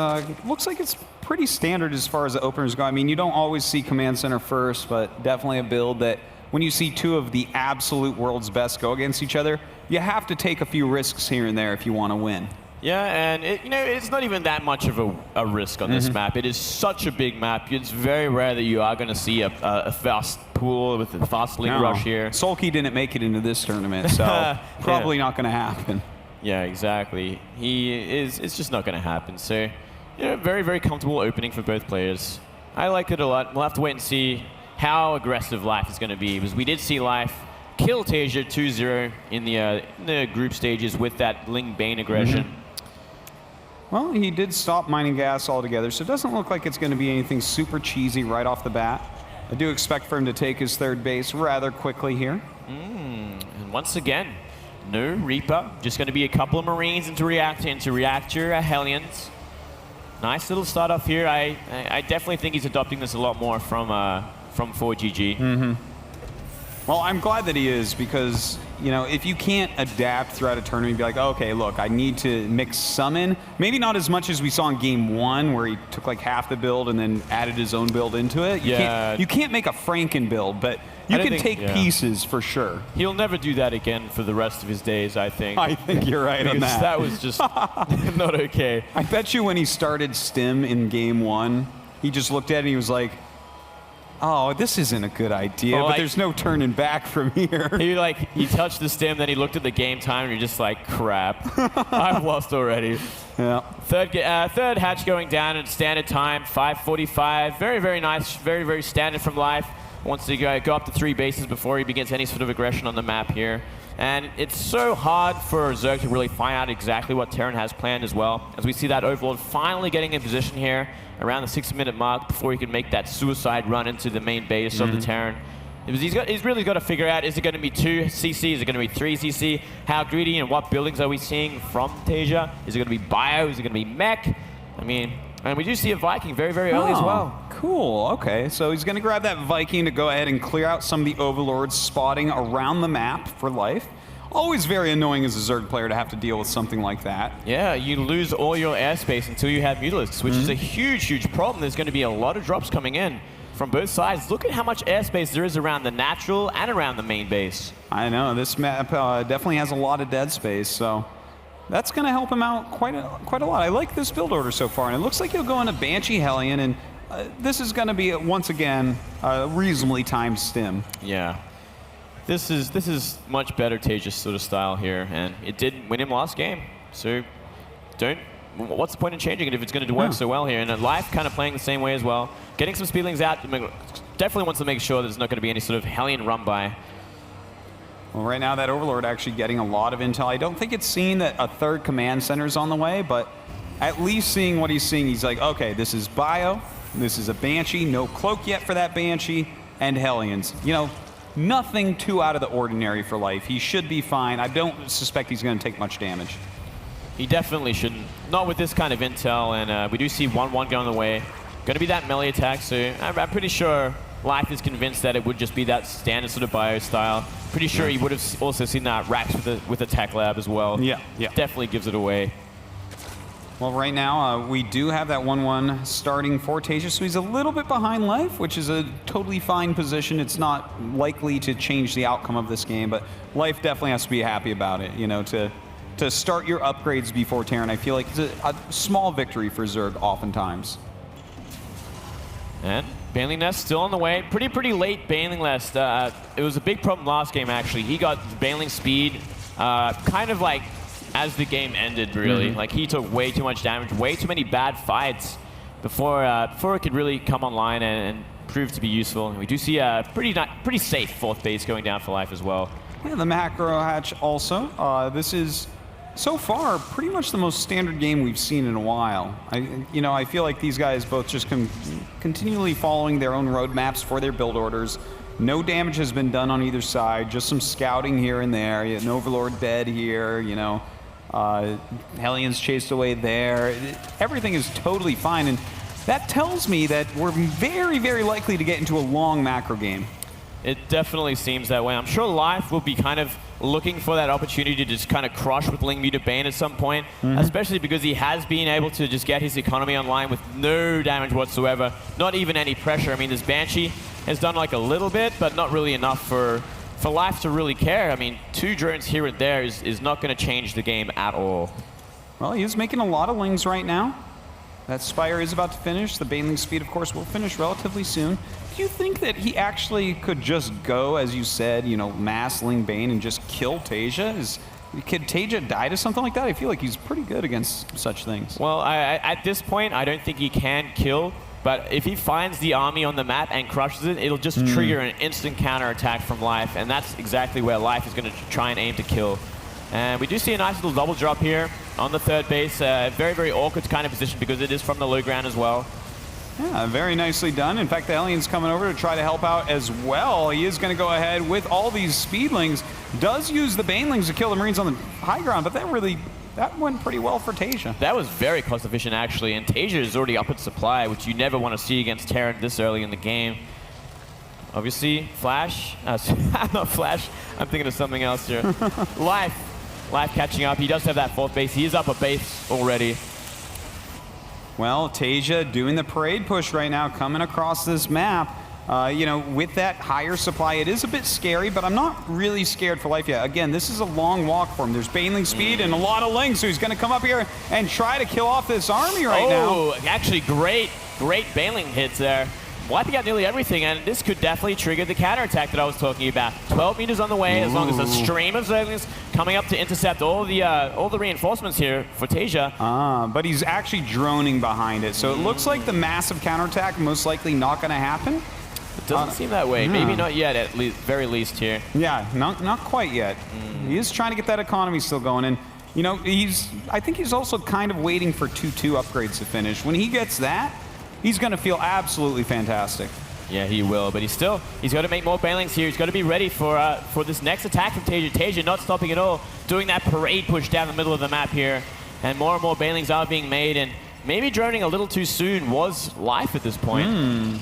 Looks like it's pretty standard as far as the openers go. I mean, you don't always see command center first, but definitely a build that when you see 2 of the absolute world's best go against each other, you have to take a few risks here and there if you want to win. Yeah, and you know, it's not even that much of a risk on this map. It is such a big map. It's very rare that you are going to see a fast pool with a fast link rush here. Sulky didn't make it into this tournament, so probably not going to happen. Yeah, exactly. It's just not going to happen. So, you know, very, very comfortable opening for both players. I like it a lot. We'll have to wait and see how aggressive Life is going to be, because we did see Life kill TaeJa 2-0 in the group stages with that Ling Bane aggression. Well, he did stop mining gas altogether, so it doesn't look like it's going to be anything super cheesy right off the bat. I do expect for him to take his 3rd base rather quickly here. And once again, no Reaper. Just going to be a couple of Marines into Reactor Hellions. Nice little start off here. I definitely think he's adopting this a lot more from 4GG. Well, I'm glad that he is, because, you know, if you can't adapt throughout a tournament, be like, okay, look, I need to mix some in. Maybe not as much as we saw in game 1, where he took like half the build and then added his own build into it. You can't make a Franken build, but you can take pieces for sure. He'll never do that again for the rest of his days, I think. I think you're right on that. That was just not okay. I bet you when he started Stim in game 1, he just looked at it and he was like, oh, this isn't a good idea, but there's no turning back from here. He touched the stem, then he looked at the game time, and you're just like, crap. I've lost already. Yeah. Third hatch going down at standard time, 5:45. Very, very nice, very, very standard from Life. Wants to go up to 3 bases before he begins any sort of aggression on the map here. And it's so hard for Zerg to really find out exactly what Terran has planned as well. As we see that Overlord finally getting in position here around the 6-minute mark before he can make that suicide run into the main base of the Terran. He's really got to figure out, is it going to be 2 CC, is it going to be 3 CC? How greedy and what buildings are we seeing from TaeJa? Is it going to be bio? Is it going to be mech? I mean, and we do see a Viking very, very early as well. Cool, okay. So he's going to grab that Viking to go ahead and clear out some of the Overlords spotting around the map for life. Always very annoying as a Zerg player to have to deal with something like that. Yeah, you lose all your airspace until you have Mutalisks, which is a huge, huge problem. There's going to be a lot of drops coming in from both sides. Look at how much airspace there is around the natural and around the main base. I know, this map definitely has a lot of dead space, so that's going to help him out quite a lot. I like this build order so far, and it looks like he'll go into Banshee Hellion, and this is going to be, once again, a reasonably timed stim. Yeah. This is much better TaeJa sort of style here, and it did win him last game. So what's the point in changing it if it's going to work so well here? And Life kind of playing the same way as well. Getting some speedlings out, definitely wants to make sure there's not going to be any sort of Hellion run by. Well, right now that Overlord actually getting a lot of intel. I don't think it's seen that a third command center is on the way, but at least seeing what he's seeing, he's like, okay, this is bio, this is a Banshee, no cloak yet for that Banshee, and Hellions. You know, nothing too out of the ordinary for Life. He should be fine. I don't suspect he's going to take much damage. He definitely shouldn't. Not with this kind of intel, and we do see 1-1 going the way. Going to be that melee attack, so I'm pretty sure Life is convinced that it would just be that standard sort of bio style. Pretty sure he would have also seen that Rax with the tech lab as well. Yeah. Definitely gives it away. Well, right now, we do have that 1-1 starting for TaeJa, so he's a little bit behind Life, which is a totally fine position. It's not likely to change the outcome of this game, but Life definitely has to be happy about it, you know, to start your upgrades before Terran. I feel like it's a small victory for Zerg oftentimes. And Baneling Nest still on the way. Pretty late Baneling Nest. It was a big problem last game, actually. He got Baneling speed kind of like as the game ended, really. Like, he took way too much damage, way too many bad fights before it could really come online and prove to be useful. And we do see a pretty safe 4th base going down for Life as well. Yeah, the macro hatch also. This is, so far, pretty much the most standard game we've seen in a while. I feel like these guys both just continually following their own roadmaps for their build orders. No damage has been done on either side, just some scouting here and there. An Overlord dead here, you know. Hellions chased away there. Everything is totally fine, and that tells me that we're very, very likely to get into a long macro game. It definitely seems that way. I'm sure Life will be kind of looking for that opportunity to just kind of crush with Ling Muta Bane at some point, especially because he has been able to just get his economy online with no damage whatsoever, not even any pressure. I mean, this Banshee has done like a little bit, but not really enough for Life to really care. I mean, 2 drones here and there is not going to change the game at all. Well, he is making a lot of Lings right now. That Spire is about to finish. The Baneling speed, of course, will finish relatively soon. Do you think that he actually could just go, as you said, you know, mass Ling Bane and just kill TaeJa? Could TaeJa die to something like that? I feel like he's pretty good against such things. Well, at this point, I don't think he can kill. But if he finds the army on the map and crushes it, it'll just trigger an instant counterattack from Life. And that's exactly where Life is going to try and aim to kill. And we do see a nice little double drop here on the 3rd base. Very, very awkward kind of position because it is from the low ground as well. Yeah, very nicely done. In fact, the Alien's coming over to try to help out as well. He is going to go ahead with all these Speedlings. Does use the Banelings to kill the Marines on the high ground, but that went pretty well for TaeJa. That was very cost efficient, actually. And TaeJa is already up in supply, which you never want to see against Terran this early in the game. Obviously, Flash. Not Flash. I'm thinking of something else here. Life catching up. He does have that 4th base. He is up a base already. Well, TaeJa doing the parade push right now, coming across this map. You know, with that higher supply, it is a bit scary, but I'm not really scared for Life yet. Again, this is a long walk for him. There's Baneling speed and a lot of Lings, so he's going to come up here and try to kill off this army right now. Oh, actually great Baneling hits there. Wiping out nearly everything, and this could definitely trigger the counterattack that I was talking about. 12 meters on the way, as long as a stream of Zerglings coming up to intercept all the reinforcements here for TaeJa. But he's actually droning behind it, so it looks like the massive counterattack most likely not going to happen. It doesn't seem that way. Maybe not yet, at least, very least here. Yeah, not quite yet. He is trying to get that economy still going, and you know, I think he's also kind of waiting for 2-2 upgrades to finish. When he gets that, he's going to feel absolutely fantastic. Yeah, he will, but he's got to make more banelings here. He's got to be ready for this next attack from TaeJa. TaeJa not stopping at all, doing that parade push down the middle of the map here. And more banelings are being made, and maybe droning a little too soon was life at this point.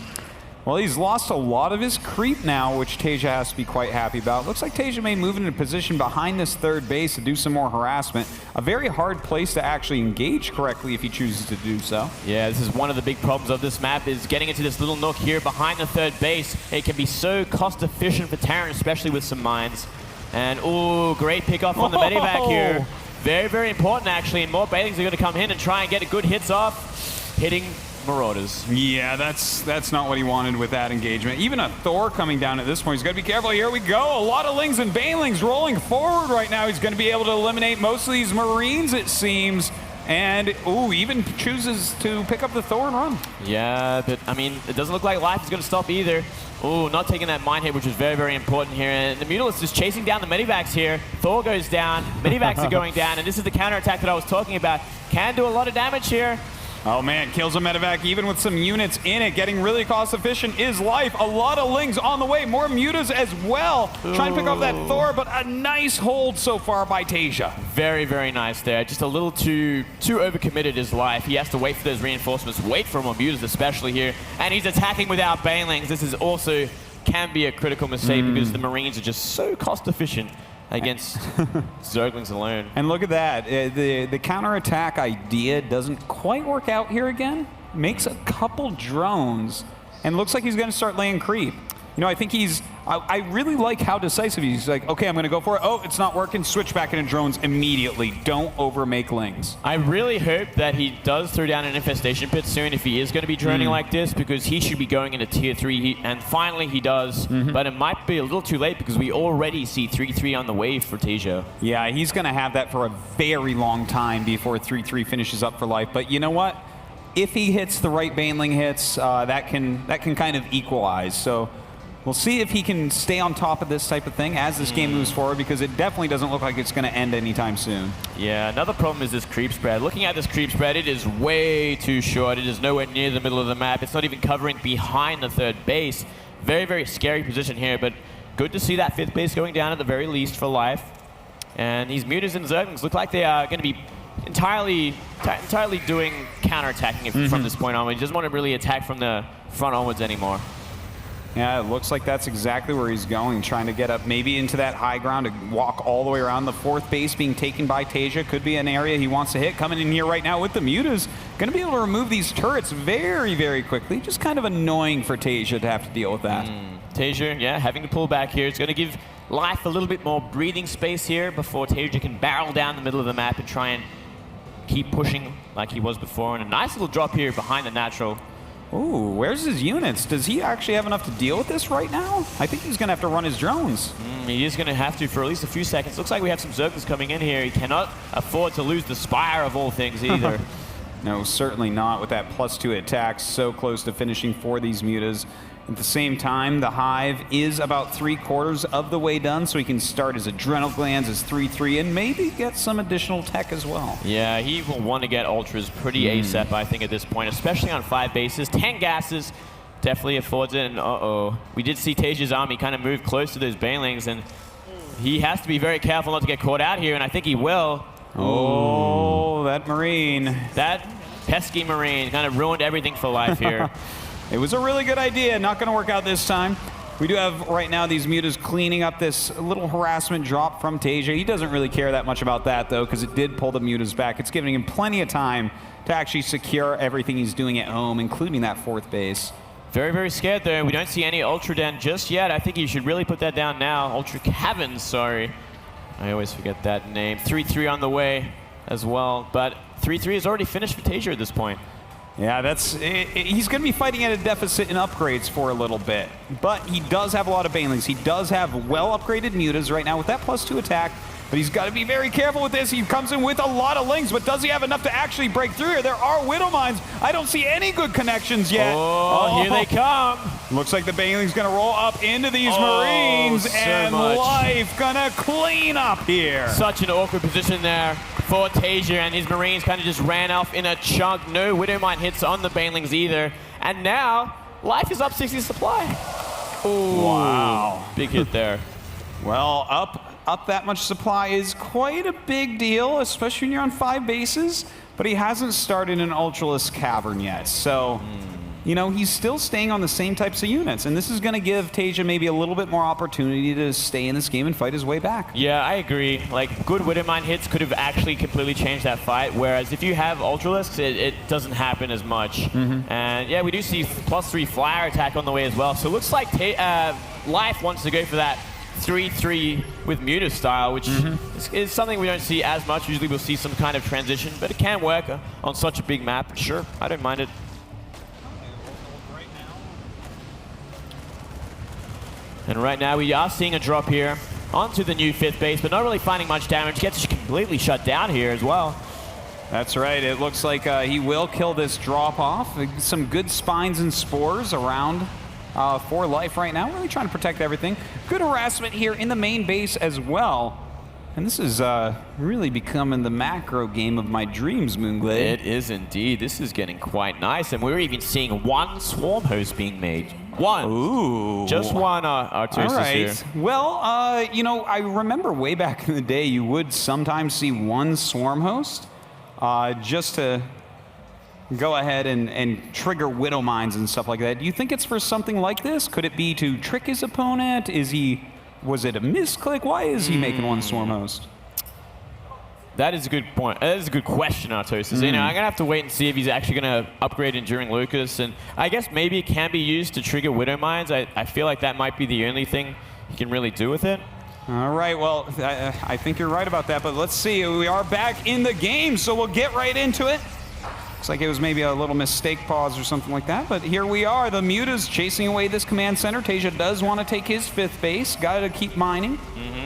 Well, he's lost a lot of his creep now, which TaeJa has to be quite happy about. Looks like TaeJa may move into a position behind this third base to do some more harassment. A very hard place to actually engage correctly if he chooses to do so. Yeah, this is one of the big problems of this map, is getting into this little nook here behind the third base. It can be so cost efficient for Terran, especially with some mines. And ooh, great pick off on the medivac here. Very, very important actually, and more banelings are going to come in and try and get good hits off, hitting Marauders. Yeah, that's not what he wanted with that engagement. Even a Thor coming down at this point. He's got to be careful. Here we go. A lot of Lings and banelings rolling forward right now. He's going to be able to eliminate most of these Marines, it seems. And, ooh, even chooses to pick up the Thor and run. Yeah, but, I mean, it doesn't look like life is going to stop either. Ooh, not taking that mine hit, which is very, very important here. And the Mutalist is chasing down the medivacs here. Thor goes down, medivacs are going down, and this is the counterattack that I was talking about. Can do a lot of damage here. Oh man, kills a medevac even with some units in it. Getting really cost efficient is life. A lot of Lings on the way. More mutas as well. Trying to pick off that Thor, but a nice hold so far by TaeJa. Very, very nice there. Just a little too overcommitted his life. He has to wait for those reinforcements, wait for more mutas especially here. And he's attacking without banelings. This is also can be a critical mistake because the Marines are just so cost efficient against Zerglings alone. And look at that. The counterattack idea doesn't quite work out here again. Makes a couple drones and looks like he's going to start laying creep. You know, I think I really like how decisive he's like, okay, I'm going to go for it. Oh, it's not working. Switch back into drones immediately. Don't overmake Lings. I really hope that he does throw down an infestation pit soon if he is going to be droning like this, because he should be going into tier 3, and finally he does. But it might be a little too late because we already see 3-3 on the way for TaeJa. Yeah, he's going to have that for a very long time before 3-3 finishes up for life. But you know what? If he hits the right baneling hits, that can kind of equalize. So we'll see if he can stay on top of this type of thing as this game moves forward, because it definitely doesn't look like it's going to end anytime soon. Yeah, another problem is this creep spread. Looking at this creep spread, it is way too short. It is nowhere near the middle of the map. It's not even covering behind the third base. Very, very scary position here, but good to see that fifth base going down at the very least for life. And these mutas and Zerglings look like they are going to be entirely doing counterattacking from this point on. He doesn't want to really attack from the front onwards anymore. Yeah, it looks like that's exactly where he's going, trying to get up maybe into that high ground to walk all the way around. The fourth base being taken by TaeJa could be an area he wants to hit. Coming in here right now with the mutas, going to be able to remove these turrets very, very quickly. Just kind of annoying for TaeJa to have to deal with that. TaeJa, yeah, having to pull back here. It's going to give life a little bit more breathing space here before TaeJa can barrel down the middle of the map and try and keep pushing like he was before. And a nice little drop here behind the natural. Ooh, where's his units? Does he actually have enough to deal with this right now? I think he's going to have to run his drones. He is going to have to for at least a few seconds. Looks like we have some Zerglings coming in here. He cannot afford to lose the Spire of all things either. No, certainly not with that +2 attack. So close to finishing for these mutas. At the same time, the Hive is about 3/4 of the way done, so he can start his Adrenal Glands as 3-3 and maybe get some additional tech as well. Yeah, he will want to get Ultras pretty ASAP, I think, at this point, especially on 5 bases. 10 gases definitely affords it, and we did see TaeJa's army kind of move close to those banelings, and he has to be very careful not to get caught out here, and I think he will. Oh, that Marine. That pesky Marine kind of ruined everything for life here. It was a really good idea. Not going to work out this time. We do have right now these mutas cleaning up this little harassment drop from TaeJa. He doesn't really care that much about that, though, because it did pull the mutas back. It's giving him plenty of time to actually secure everything he's doing at home, including that fourth base. Very, very scared there. We don't see any Ultra Den just yet. I think you should really put that down now. Ultra Caverns, sorry. I always forget that name. 3-3 on the way as well. But 3-3 is already finished for TaeJa at this point. Yeah, he's going to be fighting at a deficit in upgrades for a little bit. But he does have a lot of banelings. He does have well-upgraded mutas right now with that +2 attack. But he's got to be very careful with this. He comes in with a lot of Lings, but does he have enough to actually break through here? There are Widow Mines. I don't see any good connections yet. Oh, here they come. Looks like the baneling's going to roll up into these Marines, so and much. life going to clean up here. Such an awkward position there for TaeJa, and his Marines kind of just ran off in a chunk. No Widowmine hits on the banelings either. And now Life is up 60 supply. Ooh, Wow. Big hit there. Well, up that much supply is quite a big deal, especially when you're on 5 bases. But he hasn't started an Ultralisk Cavern yet, so you know he's still staying on the same types of units, and this is going to give TaeJa maybe a little bit more opportunity to stay in this game and fight his way back. Yeah, I agree. Like, good Widowmine hits could have actually completely changed that fight, whereas if you have Ultralisks, it doesn't happen as much. And yeah, we do see +3 flyer attack on the way as well, so it looks like Life wants to go for that 3-3 with Muta style, which is something we don't see as much. Usually we'll see some kind of transition, but it can work on such a big map. Sure, I don't mind it. And right now we are seeing a drop here onto the new 5th base, but not really finding much damage. Gets completely shut down here as well. That's right. It looks like he will kill this drop off. Some good spines and spores around for Life right now. Really trying to protect everything. Good harassment here in the main base as well. And this is really becoming the macro game of my dreams, Moonglade. It is indeed. This is getting quite nice. And we're even seeing 1 swarm host being made. 1. Ooh. Just 1 Artosis All right. here. Well, you know, I remember way back in the day, you would sometimes see 1 swarm host just to go ahead and trigger Widow Mines and stuff like that. Do you think it's for something like this? Could it be to trick his opponent? Was it a misclick? Why is he making 1 swarm host? That is a good point. That is a good question, Artosis. You know, I'm going to have to wait and see if he's actually going to upgrade Enduring Lucas. And I guess maybe it can be used to trigger Widow Mines. I feel like that might be the only thing he can really do with it. All right, well, I think you're right about that, but let's see. We are back in the game, so we'll get right into it. Looks like it was maybe a little mistake pause or something like that, but here we are. The Muta's chasing away this command center. TaeJa does want to take his 5th base. Got to keep mining.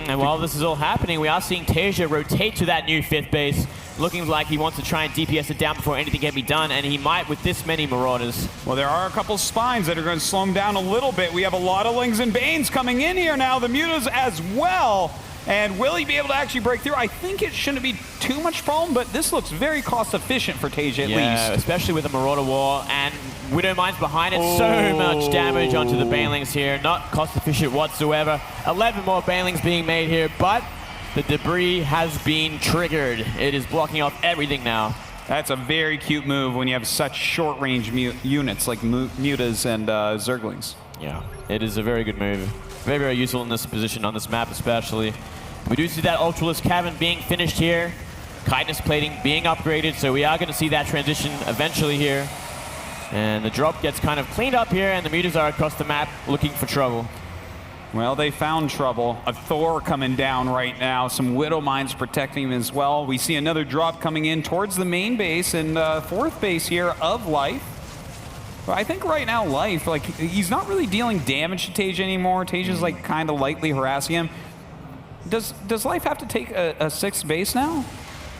And while this is all happening, we are seeing TaeJa rotate to that new 5th base, looking like he wants to try and DPS it down before anything can be done, and he might with this many Marauders. Well, there are a couple spines that are going to slow him down a little bit. We have a lot of Lings and Banes coming in here now. The Mutas as well. And will he be able to actually break through? I think it shouldn't be too much problem, but this looks very cost efficient for TaeJa at least. Especially with the Marauder Wall and Widow Mines behind it. Oh. So much damage onto the Banelings here. Not cost efficient whatsoever. 11 more Banelings being made here, but the debris has been triggered. It is blocking off everything now. That's a very cute move when you have such short range units like Mutas and Zerglings. Yeah, it is a very good move. Very, very useful in this position, on this map especially. We do see that Ultralisk Cavern being finished here. Kindness plating being upgraded, so we are going to see that transition eventually here. And the drop gets kind of cleaned up here, and the Mutas are across the map looking for trouble. Well, they found trouble. A Thor coming down right now. Some Widow Mines protecting him as well. We see another drop coming in towards the main base and 4th base here of Life. But I think right now Life, like, he's not really dealing damage to TaeJa anymore. TaeJa's like kind of lightly harassing him. Does Life have to take a 6th base now?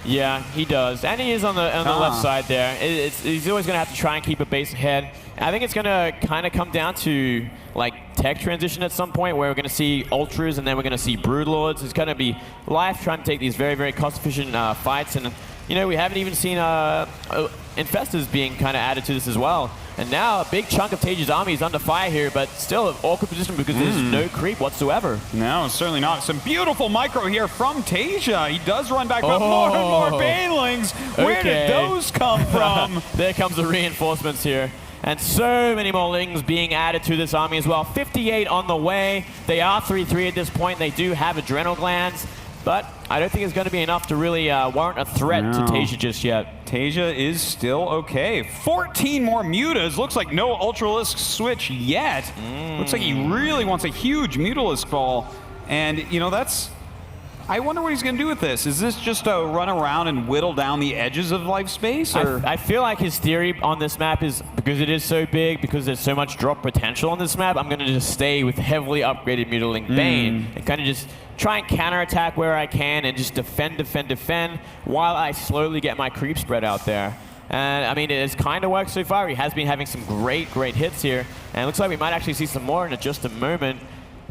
Yeah, he does. And he is on the left side there. He's always going to have to try and keep a base ahead. I think it's going to kind of come down to like tech transition at some point where we're going to see Ultras and then we're going to see Broodlords. It's going to be Life trying to take these very, very cost-efficient fights. And, you know, we haven't even seen Infestors being kind of added to this as well. And now a big chunk of TaeJa's army is under fire here, but still an awkward position because there's no creep whatsoever. No, certainly not. Some beautiful micro here from TaeJa. He does run back up. More and more Banelings. Where did those come from? There comes the reinforcements here. And so many more Lings being added to this army as well. 58 on the way. They are 3-3 at this point. They do have adrenal glands. But I don't think it's going to be enough to really warrant a threat to TaeJa just yet. TaeJa is still okay. 14 more Mutas. Looks like no Ultralisk switch yet. Looks like he really wants a huge Mutalisk ball. And, you know, that's... I wonder what he's going to do with this. Is this just a run around and whittle down the edges of life space? Or? I feel like his theory on this map is because it is so big, because there's so much drop potential on this map, I'm going to just stay with heavily upgraded Mutaling Bane and kind of just try and counterattack where I can and just defend while I slowly get my creep spread out there. And I mean, it has kind of worked so far. He has been having some great hits here. And it looks like we might actually see some more in just a moment.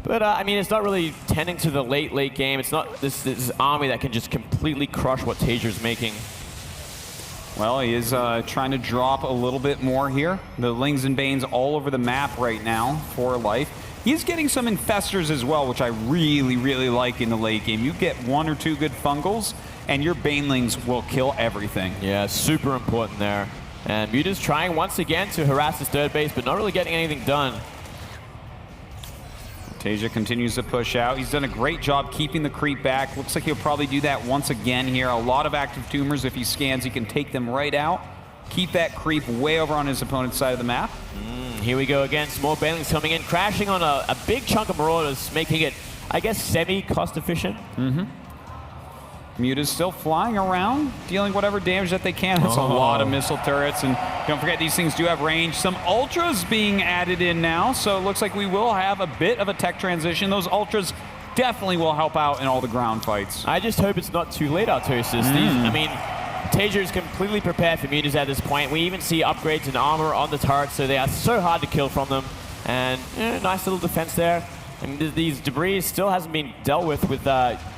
But I mean, it's not really tending to the late game. It's not this army that can just completely crush what TaeJa's making. Well, he is trying to drop a little bit more here. The Lings and Banes all over the map right now for life. He's getting some infestors as well, which I really, really like in the late game. You get 1 or 2 good fungals, and your Banelings will kill everything. Yeah, super important there. And Muta's trying once again to harass his third base, but not really getting anything done. TaeJa continues to push out. He's done a great job keeping the creep back. Looks like he'll probably do that once again here. A lot of active tumors. If he scans, he can take them right out. Keep that creep way over on his opponent's side of the map. Here we go again. Some more Banelings coming in, crashing on a big chunk of Marauders, making it, I guess, semi-cost efficient. Muta's still flying around, dealing whatever damage that they can. That's a lot of missile turrets, and don't forget these things do have range. Some ultras being added in now, so it looks like we will have a bit of a tech transition. Those ultras definitely will help out in all the ground fights. I just hope it's not too late, Artosis. I mean, TaeJa is completely prepared for Mutas at this point. We even see upgrades in armor on the turrets, so they are so hard to kill from them. And nice little defense there. I mean, these debris still hasn't been dealt with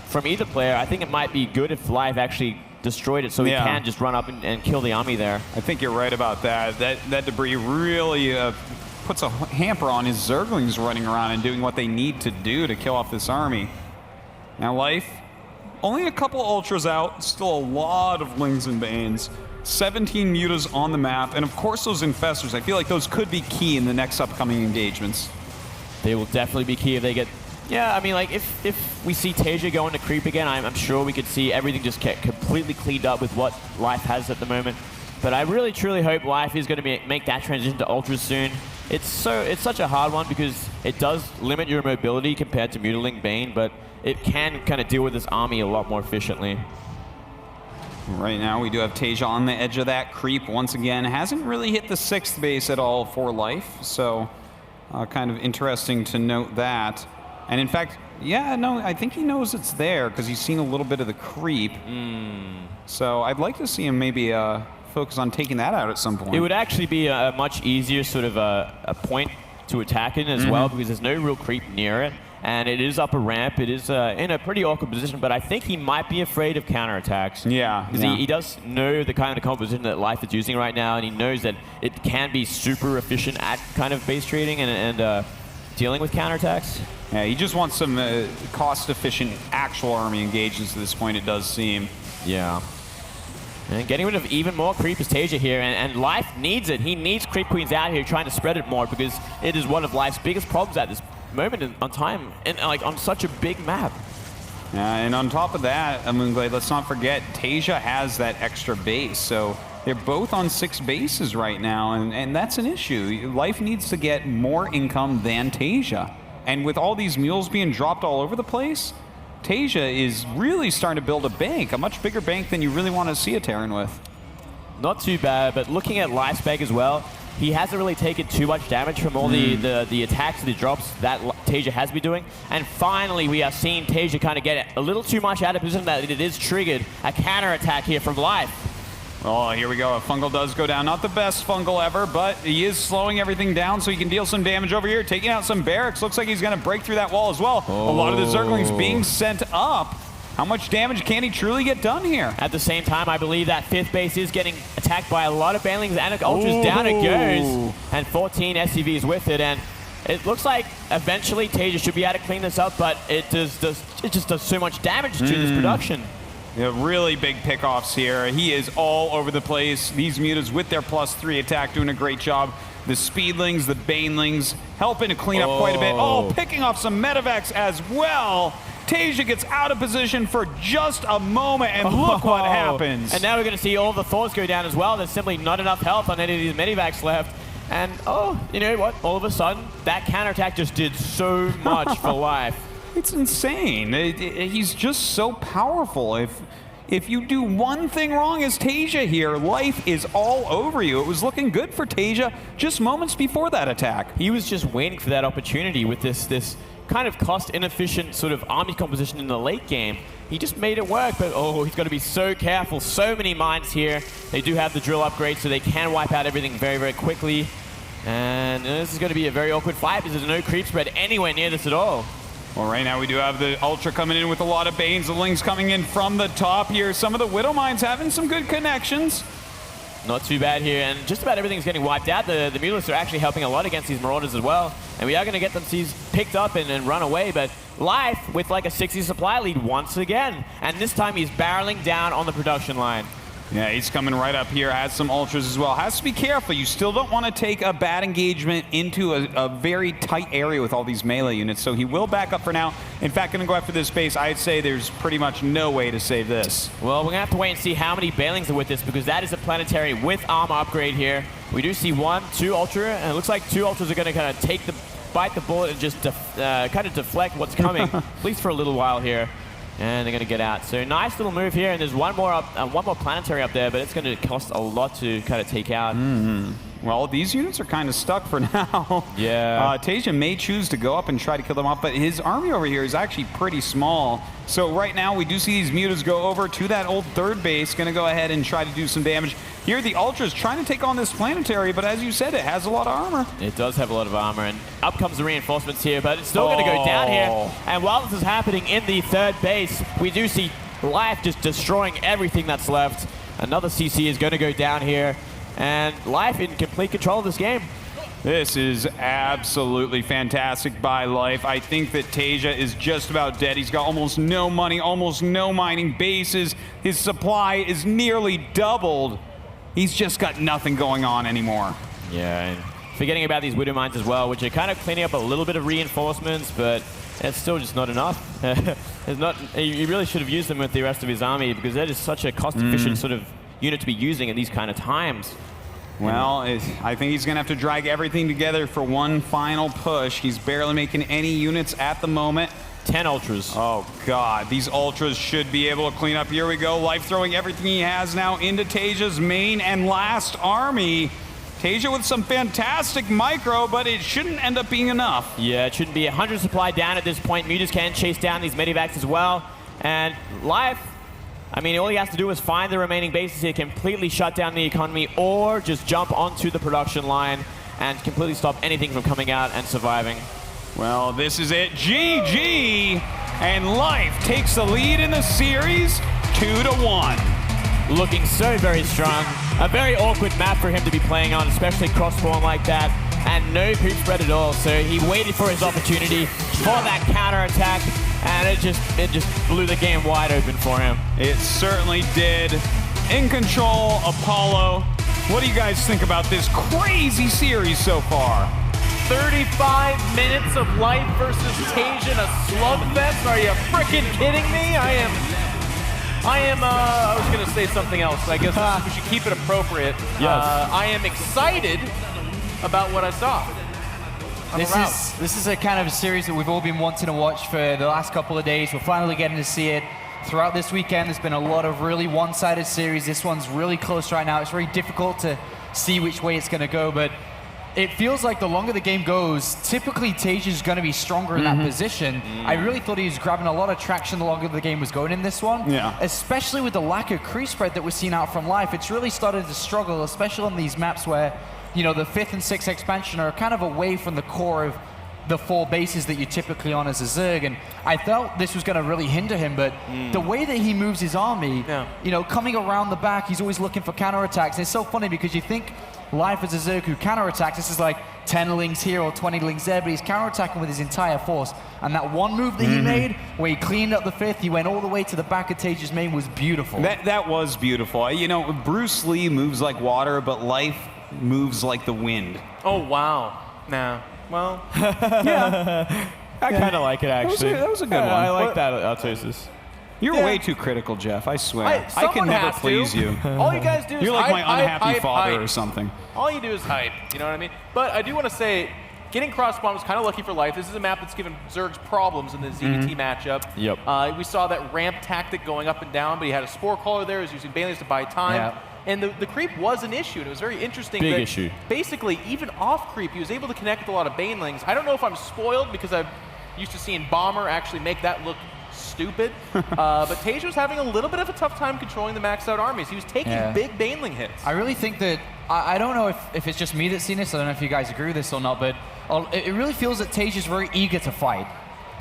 from either player. I think it might be good if Live actually destroyed it so he can just run up and kill the army there. I think you're right about that. That debris really puts a hamper on his Zerglings running around and doing what they need to do to kill off this army. Now Life, only a couple ultras out, still a lot of Lings and Banes. 17 Mutas on the map, and of course those infestors. I feel like those could be key in the next upcoming engagements. They will definitely be key if they get... Yeah, I mean, like, if we see TaeJa go into creep again, I'm sure we could see everything just get completely cleaned up with what Life has at the moment. But I really, truly hope Life is going to make that transition to Ultras soon. It's such a hard one because it does limit your mobility compared to Mutaling Bane, but it can kind of deal with this army a lot more efficiently. Right now, we do have TaeJa on the edge of that creep once again. Hasn't really hit the 6th base at all for Life, so kind of interesting to note that. And in fact, yeah, no, I think he knows it's there because he's seen a little bit of the creep. So I'd like to see him maybe focus on taking that out at some point. It would actually be a much easier sort of a point to attack in as well because there's no real creep near it. And it is up a ramp. It is in a pretty awkward position, but I think he might be afraid of counterattacks. Yeah. Because he does know the kind of composition that Life is using right now, and he knows that it can be super efficient at kind of base trading and dealing with counterattacks. Yeah, he just wants some cost-efficient actual army engagements at this point, it does seem. Yeah. And getting rid of even more creep is TaeJa here, and Life needs it. He needs creep queens out here trying to spread it more because it is one of Life's biggest problems at this moment on time, and like on such a big map. Yeah, and on top of that, I mean, let's not forget, TaeJa has that extra base, so they're both on 6 bases right now, and that's an issue. Life needs to get more income than TaeJa. And with all these mules being dropped all over the place, TaeJa is really starting to build a bank, a much bigger bank than you really want to see a Terran with. Not too bad, but looking at Life's bank as well, he hasn't really taken too much damage from all the attacks and the drops that TaeJa has been doing. And finally, we are seeing TaeJa kind of get a little too much out of position that it is triggered a counter attack here from Life. Oh, here we go. A fungal does go down. Not the best fungal ever, but he is slowing everything down so he can deal some damage over here. Taking out some barracks. Looks like he's going to break through that wall as well. A lot of the Zerglings being sent up. How much damage can he truly get done here? At the same time, I believe that 5th base is getting attacked by a lot of Banelings and Ultras. Down it goes. And 14 SCVs with it. And it looks like eventually TaeJa should be able to clean this up, but it just does so much damage to this production. Yeah, really big pickoffs here. He is all over the place. These Mutas with their +3 attack doing a great job. The Speedlings, the Banelings helping to clean up quite a bit. Oh, picking off some Medivacs as well. TaeJa gets out of position for just a moment, and look what happens. And now we're going to see all the Thors go down as well. There's simply not enough health on any of these Medivacs left. And, you know what? All of a sudden, that counterattack just did so much for Life. It's insane. He's just so powerful. If you do one thing wrong as TaeJa here, Life is all over you. It was looking good for TaeJa just moments before that attack. He was just waiting for that opportunity with this kind of cost-inefficient sort of army composition in the late game. He just made it work, but he's got to be so careful. So many mines here. They do have the drill upgrade, so they can wipe out everything very, very quickly. And this is going to be a very awkward fight because there's no creep spread anywhere near this at all. Well, right now we do have the Ultra coming in with a lot of Banes. The Lings coming in from the top here. Some of the Widow Mines having some good connections. Not too bad here, and just about everything's getting wiped out. The Mutalisks are actually helping a lot against these Marauders as well, and we are going to get them picked up and run away, but Life with like a 60 supply lead once again, and this time he's barreling down on the production line. Yeah, he's coming right up here, has some ultras as well. Has to be careful. You still don't want to take a bad engagement into a very tight area with all these melee units, so he will back up for now. In fact, going to go after this base. I'd say there's pretty much no way to save this. Well, we're going to have to wait and see how many Bailings are with this, because that is a planetary with armor upgrade here. We do see 1, 2 ultra, and it looks like 2 ultras are going to kind of bite the bullet and just kind of deflect what's coming, at least for a little while here. And they're going to get out. So nice little move here, and there's one more planetary up there, but it's going to cost a lot to kind of take out. Well, these units are kind of stuck for now. Yeah. TaeJa may choose to go up and try to kill them off, but his army over here is actually pretty small. So right now we do see these mutas go over to that old third base, going to go ahead and try to do some damage. Here the Ultras trying to take on this planetary, but as you said, it has a lot of armor. It does have a lot of armor, and up comes the reinforcements here, but it's still going to go down here. And while this is happening in the third base, we do see Life just destroying everything that's left. Another CC is going to go down here, and Life in complete control of this game. This is absolutely fantastic by Life. I think that TaeJa is just about dead. He's got almost no money, almost no mining bases. His supply is nearly doubled. He's just got nothing going on anymore. Yeah, and forgetting about these Widow Mines as well, which are kind of cleaning up a little bit of reinforcements, but it's still just not enough. He really should have used them with the rest of his army, because that is such a cost-efficient sort of unit to be using at these kind of times. Well, I think he's going to have to drag everything together for one final push. He's barely making any units at the moment. 10 ultras. Oh, God. These ultras should be able to clean up. Here we go. Life throwing everything he has now into TaeJa's main and last army. TaeJa with some fantastic micro, but it shouldn't end up being enough. Yeah, it shouldn't be. 100 supply down at this point. Mutas can chase down these medivacs as well. And Life, I mean, all he has to do is find the remaining bases here, completely shut down the economy, or just jump onto the production line and completely stop anything from coming out and surviving. Well, this is it. GG! And Life takes the lead in the series 2-1. Looking so very strong. A very awkward map for him to be playing on, especially cross-spawn like that. And no poop spread at all, so he waited for his opportunity for that counter-attack, and it just blew the game wide open for him. It certainly did. In control, Apollo. What do you guys think about this crazy series so far? 35 minutes of Life versus TaeJa in a slugfest? Are you freaking kidding me? I was going to say something else. I guess we should keep it appropriate. Yes. I am excited about what I saw. This is a kind of a series that we've all been wanting to watch for the last couple of days. We're finally getting to see it. Throughout this weekend, there's been a lot of really one-sided series. This one's really close right now. It's very difficult to see which way it's going to go, but it feels like the longer the game goes, typically TaeJa's going to be stronger in that position. I really thought he was grabbing a lot of traction the longer the game was going in this one. Yeah. Especially with the lack of creep spread that we're seeing out from Life. It's really started to struggle, especially on these maps where, you know, the 5th and 6th expansion are kind of away from the core of the 4 bases that you're typically on as a Zerg, and I felt this was going to really hinder him, but the way that he moves his army, you know, coming around the back, he's always looking for counterattacks. It's so funny because you think Life as a Zerg who counterattacks, this is like 10 lings here or 20 lings there, but he's counterattacking with his entire force. And that one move that he made, where he cleaned up the 5th, he went all the way to the back of TaeJa's main, was beautiful. That was beautiful. You know, Bruce Lee moves like water, but Life moves like the wind. Oh, wow. Nah. Well, Yeah. I kind of like it, actually. That was a good one. I like that, Artosis. You're way too critical, Jeff. I swear. I can someone never has to. please you. All you guys do is You're like hype, my unhappy hype, father hype. or something. All you do is hype, you know what I mean? But I do want to say, getting cross-spawn was kind of lucky for Life. This is a map that's given Zergs problems in the ZVT matchup. Yep. We saw that ramp tactic going up and down, but he had a Spore Caller there. He was using Banelings to buy time. Yeah. And the creep was an issue, and it was very interesting. Big that issue. Basically, even off creep, he was able to connect with a lot of Banelings. I don't know if I'm spoiled because I'm used to seeing Bomber actually make that look stupid. But TaeJa was having a little bit of a tough time controlling the maxed out armies. He was taking big Baneling hits. I really think that, I don't know if it's just me that's seen this, I don't know if you guys agree with this or not, but it really feels that TaeJa's very eager to fight.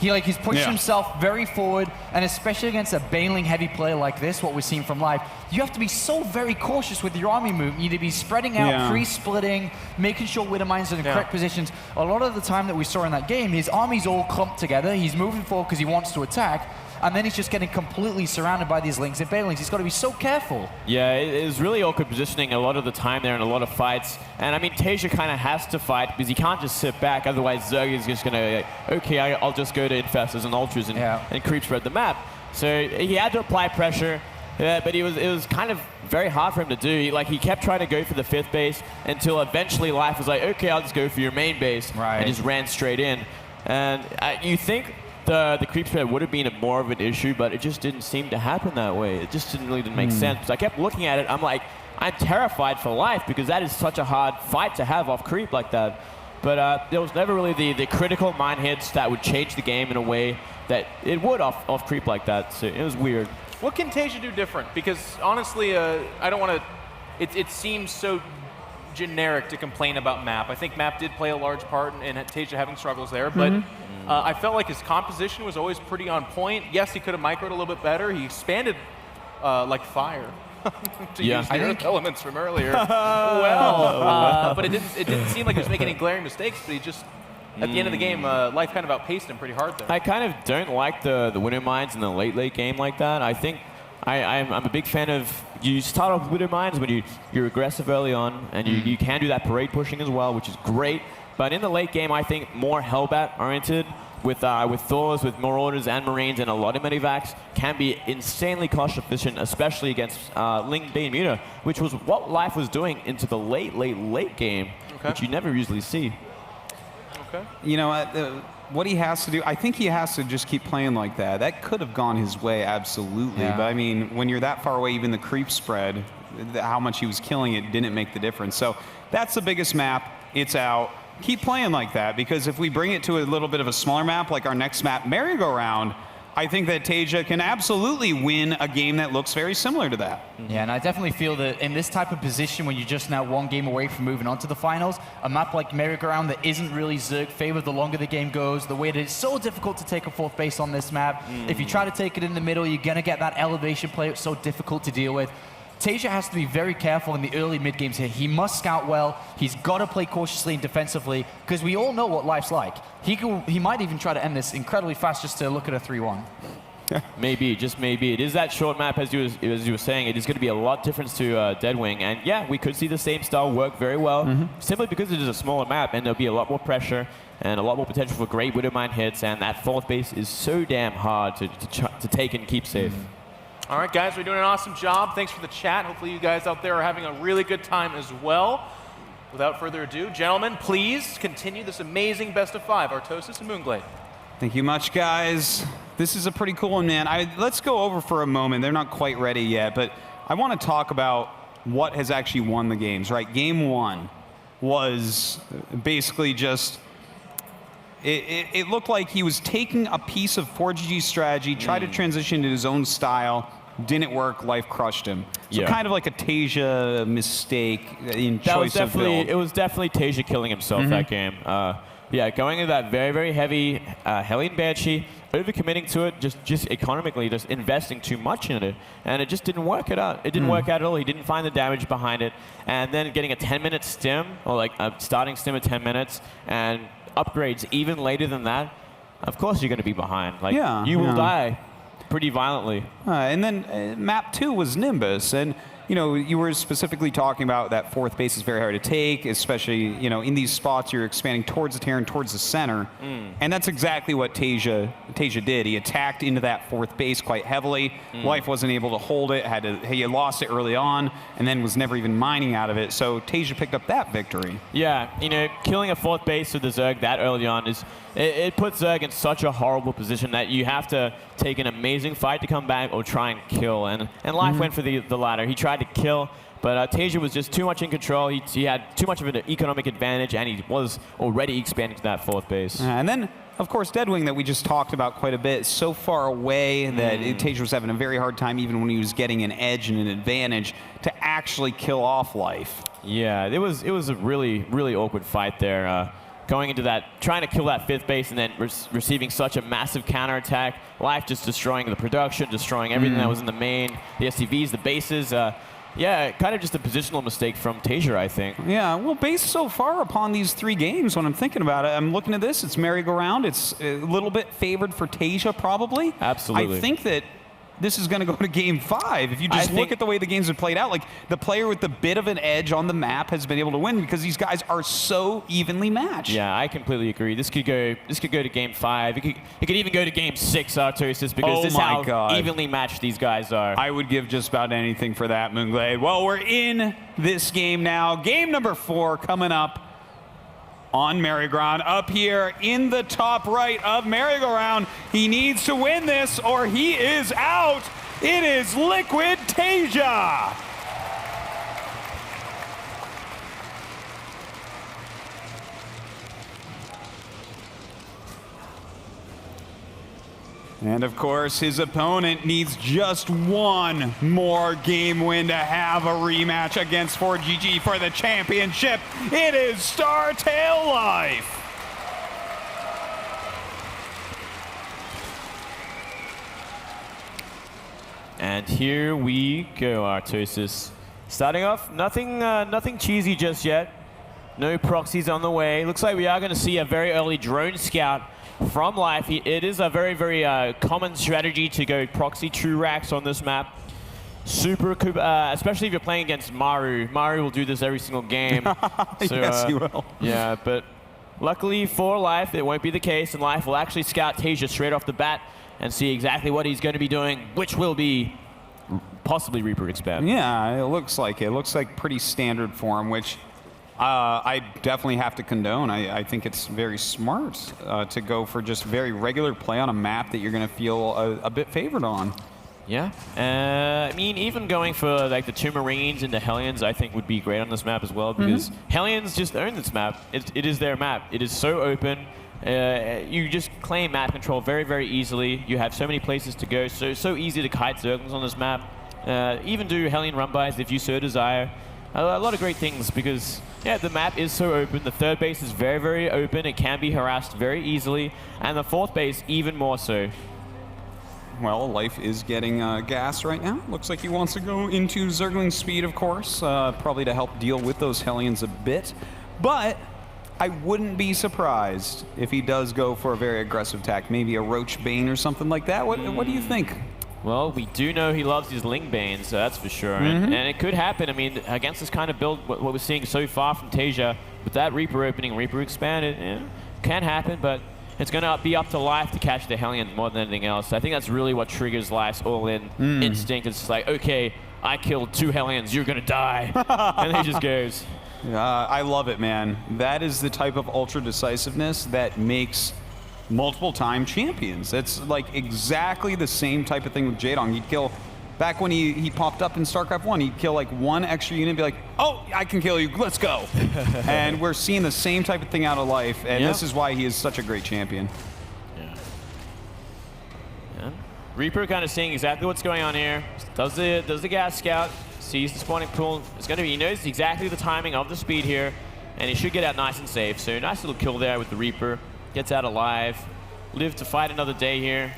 He's pushed himself very forward, and especially against a Baneling heavy player like this, what we're seeing from Life, you have to be so very cautious with your army move. You need to be spreading out, pre-splitting, making sure Widowmine's in the correct positions. A lot of the time that we saw in that game, his army's all clumped together. He's moving forward because he wants to attack, and then he's just getting completely surrounded by these Lings and Banelings. He's got to be so careful. Yeah, it was really awkward positioning a lot of the time there in a lot of fights. And I mean, TaeJa kind of has to fight because he can't just sit back. Otherwise, Zerg is just going to, okay, I'll just go to Infestors and Ultras and creep spread the map. So he had to apply pressure, but it was kind of very hard for him to do. He kept trying to go for the 5th base until eventually Life was like, okay, I'll just go for your main base. And just ran straight in. And you think the creep spread would have been more of an issue, but it just didn't seem to happen that way. It just didn't make sense. Because I kept looking at it, I'm like, I'm terrified for Life because that is such a hard fight to have off creep like that. But there was never really the critical mine hits that would change the game in a way that it would off creep like that. So it was weird. What can TaeJa do different? Because honestly, I don't want to. It seems so generic to complain about map. I think map did play a large part in TaeJa having struggles there, but I felt like his composition was always pretty on point. Yes, he could have microed a little bit better. He expanded like fire. To use the earth elements from earlier. But it didn't seem like he was making any glaring mistakes, but he just, at the end of the game, Life kind of outpaced him pretty hard there. I kind of don't like the Widow Mines in the late game like that. I think I'm a big fan of, you start off with Widow Mines when you're aggressive early on, and you can do that parade pushing as well, which is great. But in the late game, I think more Hellbat oriented with Thors, with Marauders and Marines and a lot of Medivacs can be insanely cost efficient, especially against Ling Bane Muta, which was what Life was doing into the late game, which you never usually see. You know, what he has to do, I think he has to just keep playing like that. That could have gone his way, absolutely. But I mean, when you're that far away, even the creep spread, how much he was killing it didn't make the difference. So that's the biggest map. It's out. Keep playing like that, because if we bring it to a little bit of a smaller map, like our next map, Merry-Go-Round, I think that TaeJa can absolutely win a game that looks very similar to that. Yeah, and I definitely feel that in this type of position, when you're just now one game away from moving on to the finals, a map like Merry-Go-Round that isn't really Zerg favored the longer the game goes, the way that it's so difficult to take a 4th base on this map. If you try to take it in the middle, you're going to get that elevation play. It's so difficult to deal with. TaeJa has to be very careful in the early mid-games here. He must scout well. He's got to play cautiously and defensively, because we all know what Life's like. He might even try to end this incredibly fast just to look at a 3-1. Maybe, just maybe. It is that short map, as you were saying. It is going to be a lot different to Deadwing. And yeah, we could see the same style work very well, simply because it is a smaller map, and there'll be a lot more pressure and a lot more potential for great Widowmine hits, and that 4th base is so damn hard to take and keep safe. All right, guys, we're doing an awesome job. Thanks for the chat. Hopefully you guys out there are having a really good time as well. Without further ado, gentlemen, please continue this amazing best of 5, Artosis and Moonglade. Thank you much, guys. This is a pretty cool one, man. Let's go over for a moment. They're not quite ready yet, but I want to talk about what has actually won the games, right? Game 1 was basically just, it looked like he was taking a piece of 4GG's strategy, tried to transition to his own style, didn't work, Life crushed him. So kind of like a TaeJa mistake in choice of build. It was definitely TaeJa killing himself that game. Yeah, going into that very, very heavy Hellion Banshee, overcommitting to it, just economically, just investing too much in it, and it just didn't work it out. It didn't work out at all. He didn't find the damage behind it, and then getting a 10-minute stim, or like a starting stim at 10 minutes, and upgrades even later than that, of course you're going to be behind. Like, you will die pretty violently. And then map 2 was Nimbus, and you know, you were specifically talking about that 4th base is very hard to take, especially, you know, in these spots you're expanding towards the Terran, towards the center. And that's exactly what TaeJa did. He attacked into that 4th base quite heavily. Life wasn't able to hold it, he lost it early on, and then was never even mining out of it. So TaeJa picked up that victory. Yeah, you know, killing a 4th base with the Zerg that early on is, it puts Zerg in such a horrible position that you have to take an amazing fight to come back or try and kill. And Life went for the latter. He tried to kill, but TaeJa was just too much in control. He had too much of an economic advantage, and he was already expanding to that 4th base. And then, of course, Deadwing that we just talked about quite a bit, so far away that TaeJa was having a very hard time, even when he was getting an edge and an advantage, to actually kill off Life. Yeah, it was a really, really awkward fight there. going into that, trying to kill that 5th base and then receiving such a massive counterattack. Life just destroying the production, destroying everything that was in the main, the SCVs, the bases. Yeah, kind of just a positional mistake from TaeJa, I think. Yeah, well, based so far upon these 3 games, when I'm thinking about it, I'm looking at this, it's merry-go-round. It's a little bit favored for TaeJa, probably. Absolutely. I think that this is going to go to game 5. If you just look at the way the games have played out, like the player with the bit of an edge on the map has been able to win because these guys are so evenly matched. Yeah, I completely agree. This could go to game 5. It could even go to game 6, Artosis, because this is how evenly matched these guys are. I would give just about anything for that, Moonglade. Well, we're in this game now. Game number 4 coming up on merry-go-round. Up here in the top right of merry-go-round. He needs to win this or he is out. It is Liquid TaeJa. And of course, his opponent needs just one more game win to have a rematch against 4GG for the championship. It is StarTale Life. And here we go, Artosis. Starting off, nothing cheesy just yet. No proxies on the way. Looks like we are going to see a very early drone scout from Life. It is a very, very common strategy to go proxy true racks on this map. Super, especially if you're playing against Maru. Maru will do this every single game. So, yes, he will. Yeah, but luckily for Life, it won't be the case, and Life will actually scout TaeJa straight off the bat and see exactly what he's going to be doing, which will be possibly Reaper expand. Yeah, it looks like it. It looks like pretty standard for him, which I definitely have to condone. I think it's very smart to go for just very regular play on a map that you're going to feel a bit favored on. Yeah, I mean, even going for like the 2 Marines and the Hellions, I think would be great on this map as well, because Hellions just own this map. It is their map. It is so open. You just claim map control very, very easily. You have so many places to go, so easy to kite circles on this map. Even do Hellion run-bys if you so desire. A lot of great things because, yeah, the map is so open. The 3rd base is very, very open. It can be harassed very easily. And the 4th base even more so. Well, Life is getting gas right now. Looks like he wants to go into Zergling speed, of course, probably to help deal with those Hellions a bit. But I wouldn't be surprised if he does go for a very aggressive attack, maybe a Roach Bane or something like that. What do you think? Well, we do know he loves his Ling Banes, so that's for sure. And it could happen. I mean, against this kind of build, what we're seeing so far from TaeJa, with that Reaper opening, Reaper expanded, can happen, but it's going to be up to Life to catch the Hellion more than anything else. I think that's really what triggers Life's all-in instinct. It's just like, okay, I killed 2 Hellions, you're going to die. And he just goes. I love it, man. That is the type of ultra decisiveness that makes multiple-time champions. It's like exactly the same type of thing with Jaedong. He'd kill, back when he popped up in StarCraft 1, he'd kill like 1 extra unit and be like, oh, I can kill you, let's go. And we're seeing the same type of thing out of Life, and this is why he is such a great champion. Yeah. Reaper kind of seeing exactly what's going on here. Does the gas scout, sees the spawning pool. It's going to be, he knows exactly the timing of the speed here, and he should get out nice and safe. So nice little kill there with the Reaper. Gets out alive. Live to fight another day here.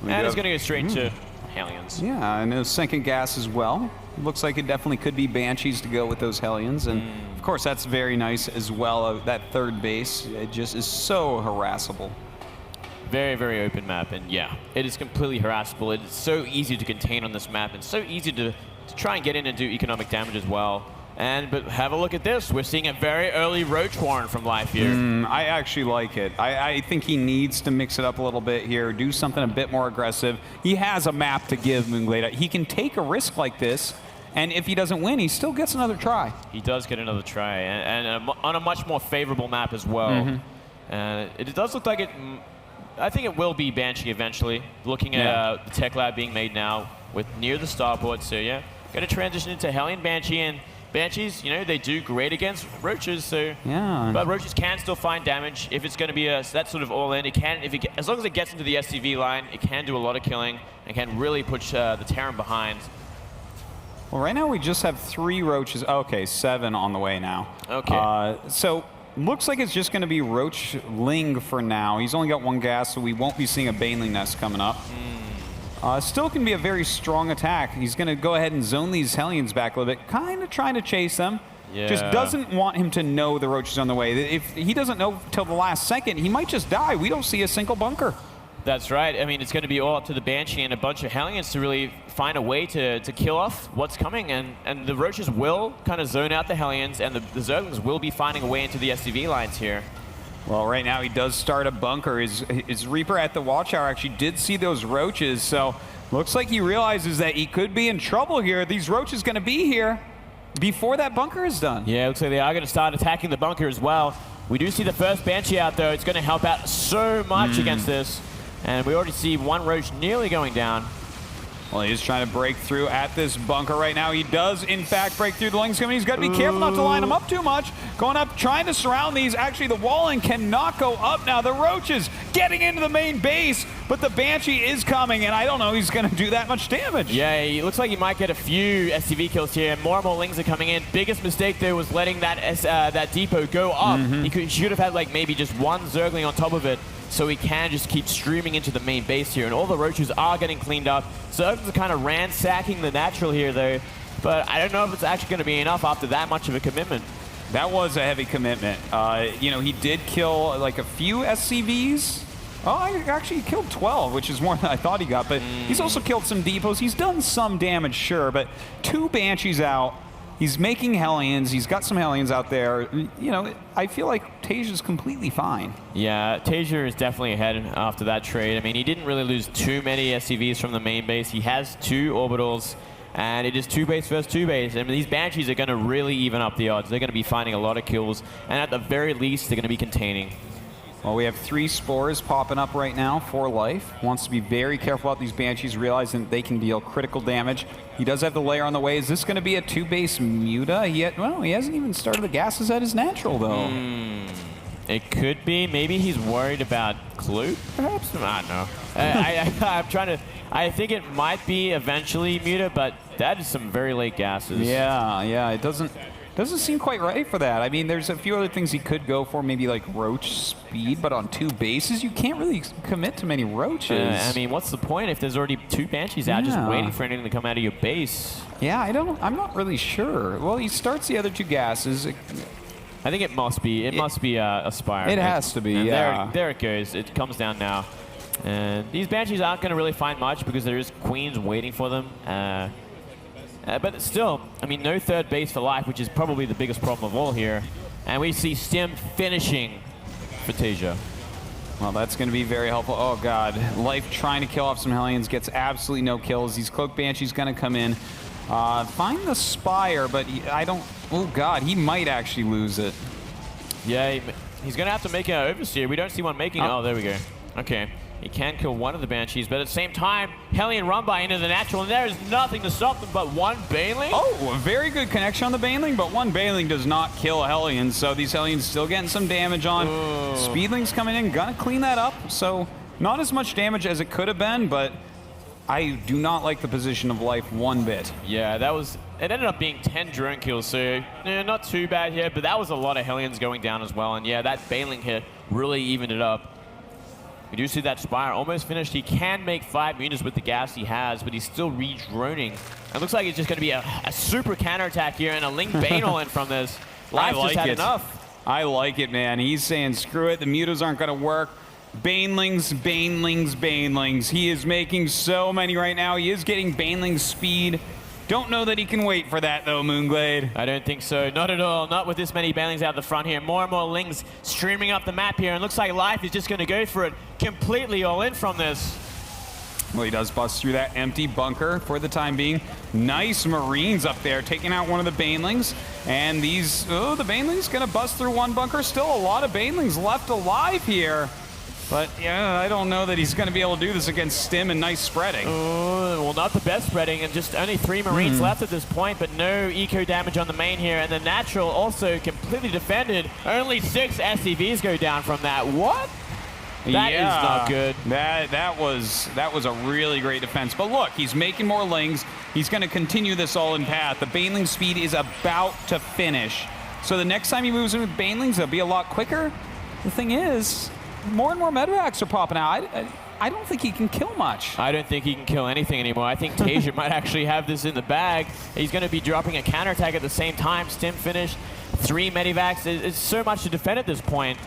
And he's going to go straight to Hellions. Yeah, and a second gas as well. Looks like it definitely could be Banshees to go with those Hellions. And of course, that's very nice as well. That 3rd base, it just is so harassable. Very, very open map. And yeah, it is completely harassable. It is so easy to contain on this map and so easy to try and get in and do economic damage as well. But have a look at this. We're seeing a very early Roach Warren from Life here. I actually like it. I think he needs to mix it up a little bit here, do something a bit more aggressive. He has a map to give Moonglade. He can take a risk like this, and if he doesn't win, he still gets another try. He does get another try, and on a much more favorable map as well. It does look like it. I think it will be Banshee eventually, looking at the tech lab being made now with near the starport. So yeah, going to transition into Hellion Banshee, and Banshees, you know, they do great against Roaches, so but Roaches can still find damage if it's going to be that sort of all-in. It can, as long as it gets into the SCV line, it can do a lot of killing and can really push the Terran behind. Well, right now we just have 3 Roaches. Okay, 7 on the way now. Okay. So looks like it's just going to be Roach Ling for now. He's only got 1 gas, so we won't be seeing a Baneling nest coming up. Still can be a very strong attack. He's going to go ahead and zone these Hellions back a little bit, kind of trying to chase them. Yeah. Just doesn't want him to know the Roach is on the way. If he doesn't know till the last second, he might just die. We don't see a single bunker. That's right. I mean, it's going to be all up to the Banshee and a bunch of Hellions to really find a way to kill off what's coming. And the Roaches will kind of zone out the Hellions, and the Zerglings will be finding a way into the SCV lines here. Well, right now he does start a bunker. His Reaper at the Watchtower actually did see those Roaches, so looks like he realizes that he could be in trouble here. These Roaches going to be here before that bunker is done. Yeah, looks like they are going to start attacking the bunker as well. We do see the first Banshee out, though. It's going to help out so much against this. And we already see 1 Roach nearly going down. Well, he's trying to break through at this bunker right now. He does, in fact, break through the Lings coming. He's got to be careful not to line them up too much. Going up, trying to surround these. Actually, the walling cannot go up now. The Roaches getting into the main base, but the Banshee is coming, and I don't know he's going to do that much damage. Yeah, it looks like he might get a few SCV kills here. More and more Lings are coming in. Biggest mistake, though, was letting that depot go up. He should have had, like, maybe just 1 Zergling on top of it, so he can just keep streaming into the main base here. And all the Roaches are getting cleaned up. Zerglings are kind of ransacking the natural here, though. But I don't know if it's actually going to be enough after that much of a commitment. That was a heavy commitment. You know, he did kill, like, a few SCVs. Oh, he actually killed 12, which is more than I thought he got. But he's also killed some depots. He's done some damage, sure. But 2 Banshees out. He's making Hellions. He's got some Hellions out there. You know, I feel like TaeJa's completely fine. Yeah, TaeJa is definitely ahead after that trade. I mean, he didn't really lose too many SCVs from the main base. He has 2 orbitals, and it is 2 base versus 2 base. I mean, these Banshees are going to really even up the odds. They're going to be finding a lot of kills, and at the very least, they're going to be containing. Well, we have 3 spores popping up right now for life. Wants to be very careful about these Banshees, realizing that they can deal critical damage. He does have the layer on the way. Is this going to be a 2-base Muta? Well, he hasn't even started the gases at his natural, though. It could be. Maybe he's worried about Clue, perhaps? I don't know. I'm trying to... I think it might be eventually Muta, but that is some very late gases. Yeah, it doesn't seem quite right for that. I mean, there's a few other things he could go for, maybe like Roach speed, but on 2 bases, you can't really commit to many Roaches. I mean, what's the point if there's already 2 Banshees out just waiting for anything to come out of your base? Yeah, I'm not really sure. Well, he starts the other 2 gases. I think it must be. It must be a Spire. It has to be, and yeah. There it goes. It comes down now. And these Banshees aren't going to really find much because there is Queens waiting for them. But still, I mean, no 3rd base for life, which is probably the biggest problem of all here. And we see Stim finishing for TaeJa. Well, that's going to be very helpful. Oh, God. Life trying to kill off some Hellions, gets absolutely no kills. These Cloak Banshees going to come in. Find the Spire, but I don't... Oh, God, he might actually lose it. Yeah, he's going to have to make an Overseer. We don't see one making it. Oh, there we go. Okay. He can kill one of the Banshees, but at the same time, Hellion run by into the natural, and there is nothing to stop them but 1 Baneling. Oh, a very good connection on the Baneling, but 1 Baneling does not kill Hellions, so these Hellions still getting some damage on. Speedlings coming in, gonna clean that up, so not as much damage as it could have been, but I do not like the position of life 1 bit. Yeah, it ended up being 10 drone kills, so not too bad here, but that was a lot of Hellions going down as well, and yeah, that Baneling hit really evened it up. We do see that Spire almost finished. He can make 5 units with the gas he has, but he's still re-droning. It looks like it's just going to be a super counterattack here and a Ling Bane all in from this. Life just had enough. I like it, man. He's saying, screw it. The mutas aren't going to work. Banelings, Banelings, Banelings. He is making so many right now. He is getting Baneling speed. Don't know that he can wait for that, though, Moonglade. I don't think so. Not at all. Not with this many Banelings out the front here. More and more Lings streaming up the map here. And looks like Life is just going to go for it completely all in from this. Well, he does bust through that empty bunker for the time being. Nice Marines up there, taking out one of the Banelings. And these, the Banelings going to bust through 1 bunker. Still a lot of Banelings left alive here. But, yeah, I don't know that he's going to be able to do this against Stim and nice spreading. Well, not the best spreading, and just only 3 Marines left at this point, but no eco damage on the main here. And the natural also completely defended. Only 6 SCVs go down from that. What? That is not good. That was a really great defense. But look, he's making more Lings. He's going to continue this all-in path. The Baneling speed is about to finish. So the next time he moves in with Banelings, it'll be a lot quicker. The thing is, more and more medevacs are popping out. I don't think he can kill much. I don't think he can kill anything anymore. I think TaeJa might actually have this in the bag. He's going to be dropping a counterattack at the same time. Stim finish, 3 medivacs. It's so much to defend at this point.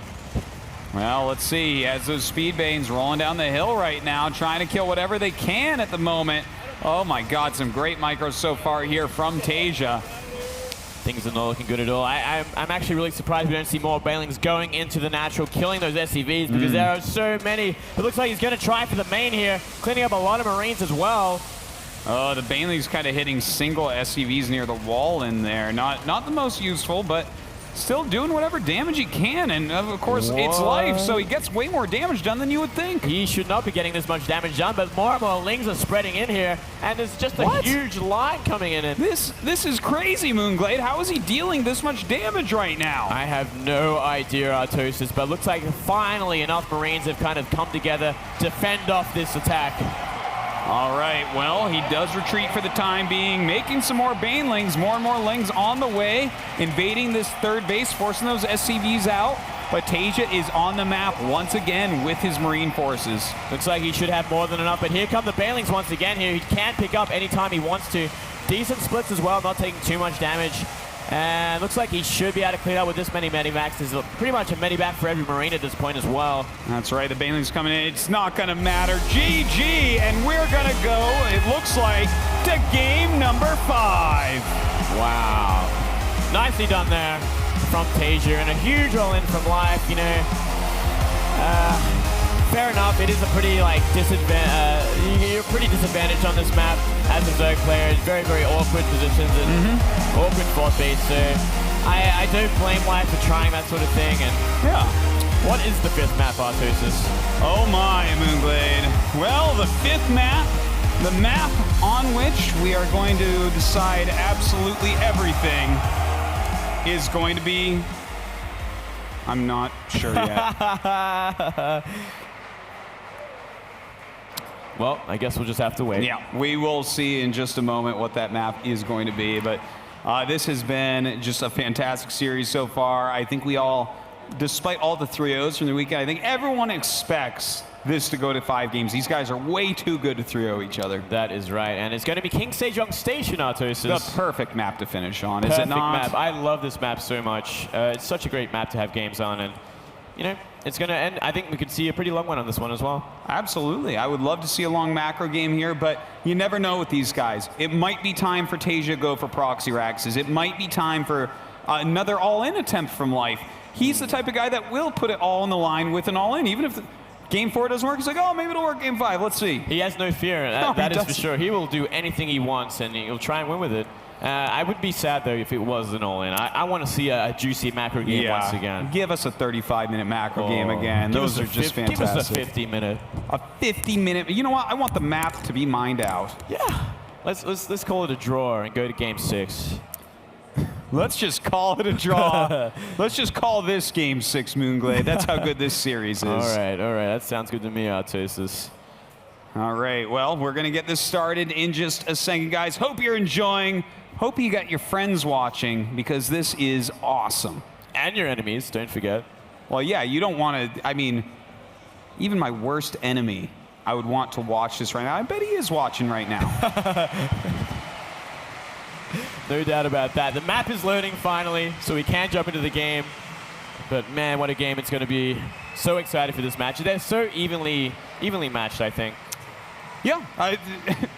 Well, let's see. He has those speed banes rolling down the hill right now, trying to kill whatever they can at the moment. Oh my God, some great micros so far here from TaeJa. Things are not looking good at all. I'm actually really surprised we don't see more Banelings going into the natural, killing those SCVs, because there are so many. It looks like he's going to try for the main here, cleaning up a lot of Marines as well. Oh, the Banelings kind of hitting single SCVs near the wall in there. Not the most useful, but still doing whatever damage he can. And of course, it's life, so he gets way more damage done than you would think. He should not be getting this much damage done, but more and more Lings are spreading in here, and there's just a huge line coming in. This is crazy, Moonglade. How is he dealing this much damage right now? I have no idea, Artosis, but it looks like finally enough Marines have kind of come together to fend off this attack. All right, well, he does retreat for the time being, making some more Banelings, more and more Lings on the way, invading this third base, forcing those SCVs out. But TaeJa is on the map once again with his Marine forces. Looks like he should have more than enough, but here come the Banelings once again here. He can pick up anytime he wants to. Decent splits as well, not taking too much damage. And looks like he should be able to clean out with this many medivacs. There's pretty much a medivac for every Marine at this point as well. That's right, the Banelings coming in. It's not going to matter. GG, and we're going to go, it looks like, to game number 5. Wow. Nicely done there from TaeJa, and a huge roll-in from Life, you know. Fair enough, it is a pretty, like, you're pretty disadvantaged on this map as a Zerg player. It's very, very awkward positions and awkward fourth base, so I don't blame Life for trying that sort of thing. And yeah. What is the 5th map, Artosis? Oh my, Moonglade. Well, the 5th map, the map on which we are going to decide absolutely everything, is going to be... I'm not sure yet. Well, I guess we'll just have to wait. Yeah, we will see in just a moment what that map is going to be. But this has been just a fantastic series so far. I think we all, despite all the 3-0s from the weekend, I think everyone expects this to go to 5 games. These guys are way too good to 3-0 each other. That is right. And it's going to be Consolidation, Artosis. The perfect map to finish on, perfect is it not? Map. I love this map so much. It's such a great map to have games on. And, you know, it's going to end. I think we could see a pretty long one on this one as well. Absolutely. I would love to see a long macro game here, but you never know with these guys. It might be time for TaeJa to go for proxy Raxes. It might be time for another all-in attempt from Life. He's the type of guy that will put it all on the line with an all-in, even if game 4 doesn't work. He's like, oh, maybe it'll work game 5. Let's see. He has no fear. That is for sure. He will do anything he wants, and he'll try and win with it. I would be sad, though, if it was an all-in. I want to see a juicy macro game once again. Give us a 35-minute macro game again. Those are just fantastic. Give us a 50-minute. A 50-minute. You know what? I want the map to be mined out. Yeah. Let's call it a draw and go to game 6. Let's just call it a draw. Let's just call this game 6, Moonglade. That's how good this series is. All right. That sounds good to me, Artosis. All right. Well, we're going to get this started in just a second, guys. Hope you're enjoying. Hope you got your friends watching, because this is awesome. And your enemies, don't forget. Well, yeah, you don't want to, I mean, even my worst enemy, I would want to watch this right now. I bet he is watching right now. No doubt about that. The map is loading finally, so we can jump into the game. But man, what a game it's going to be. So excited for this match. They're so evenly matched, I think. Yeah,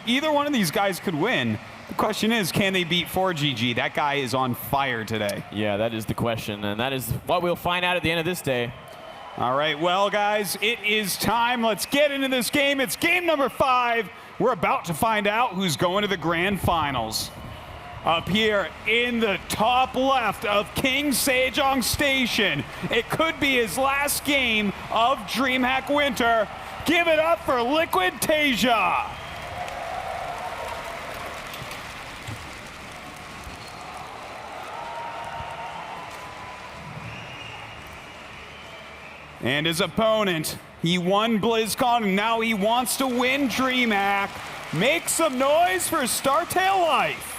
either one of these guys could win. The question is, can they beat 4GG? That guy is on fire today. Yeah, that is the question, and that is what we'll find out at the end of this day. All right, well, guys, it is time. Let's get into this game. It's game number 5. We're about to find out who's going to the grand finals. Up here in the top left of King Sejong Station, it could be his last game of Dreamhack Winter. Give it up for Liquid TaeJa. And his opponent, he won BlizzCon, and now he wants to win Dreamhack. Make some noise for StarTale Life.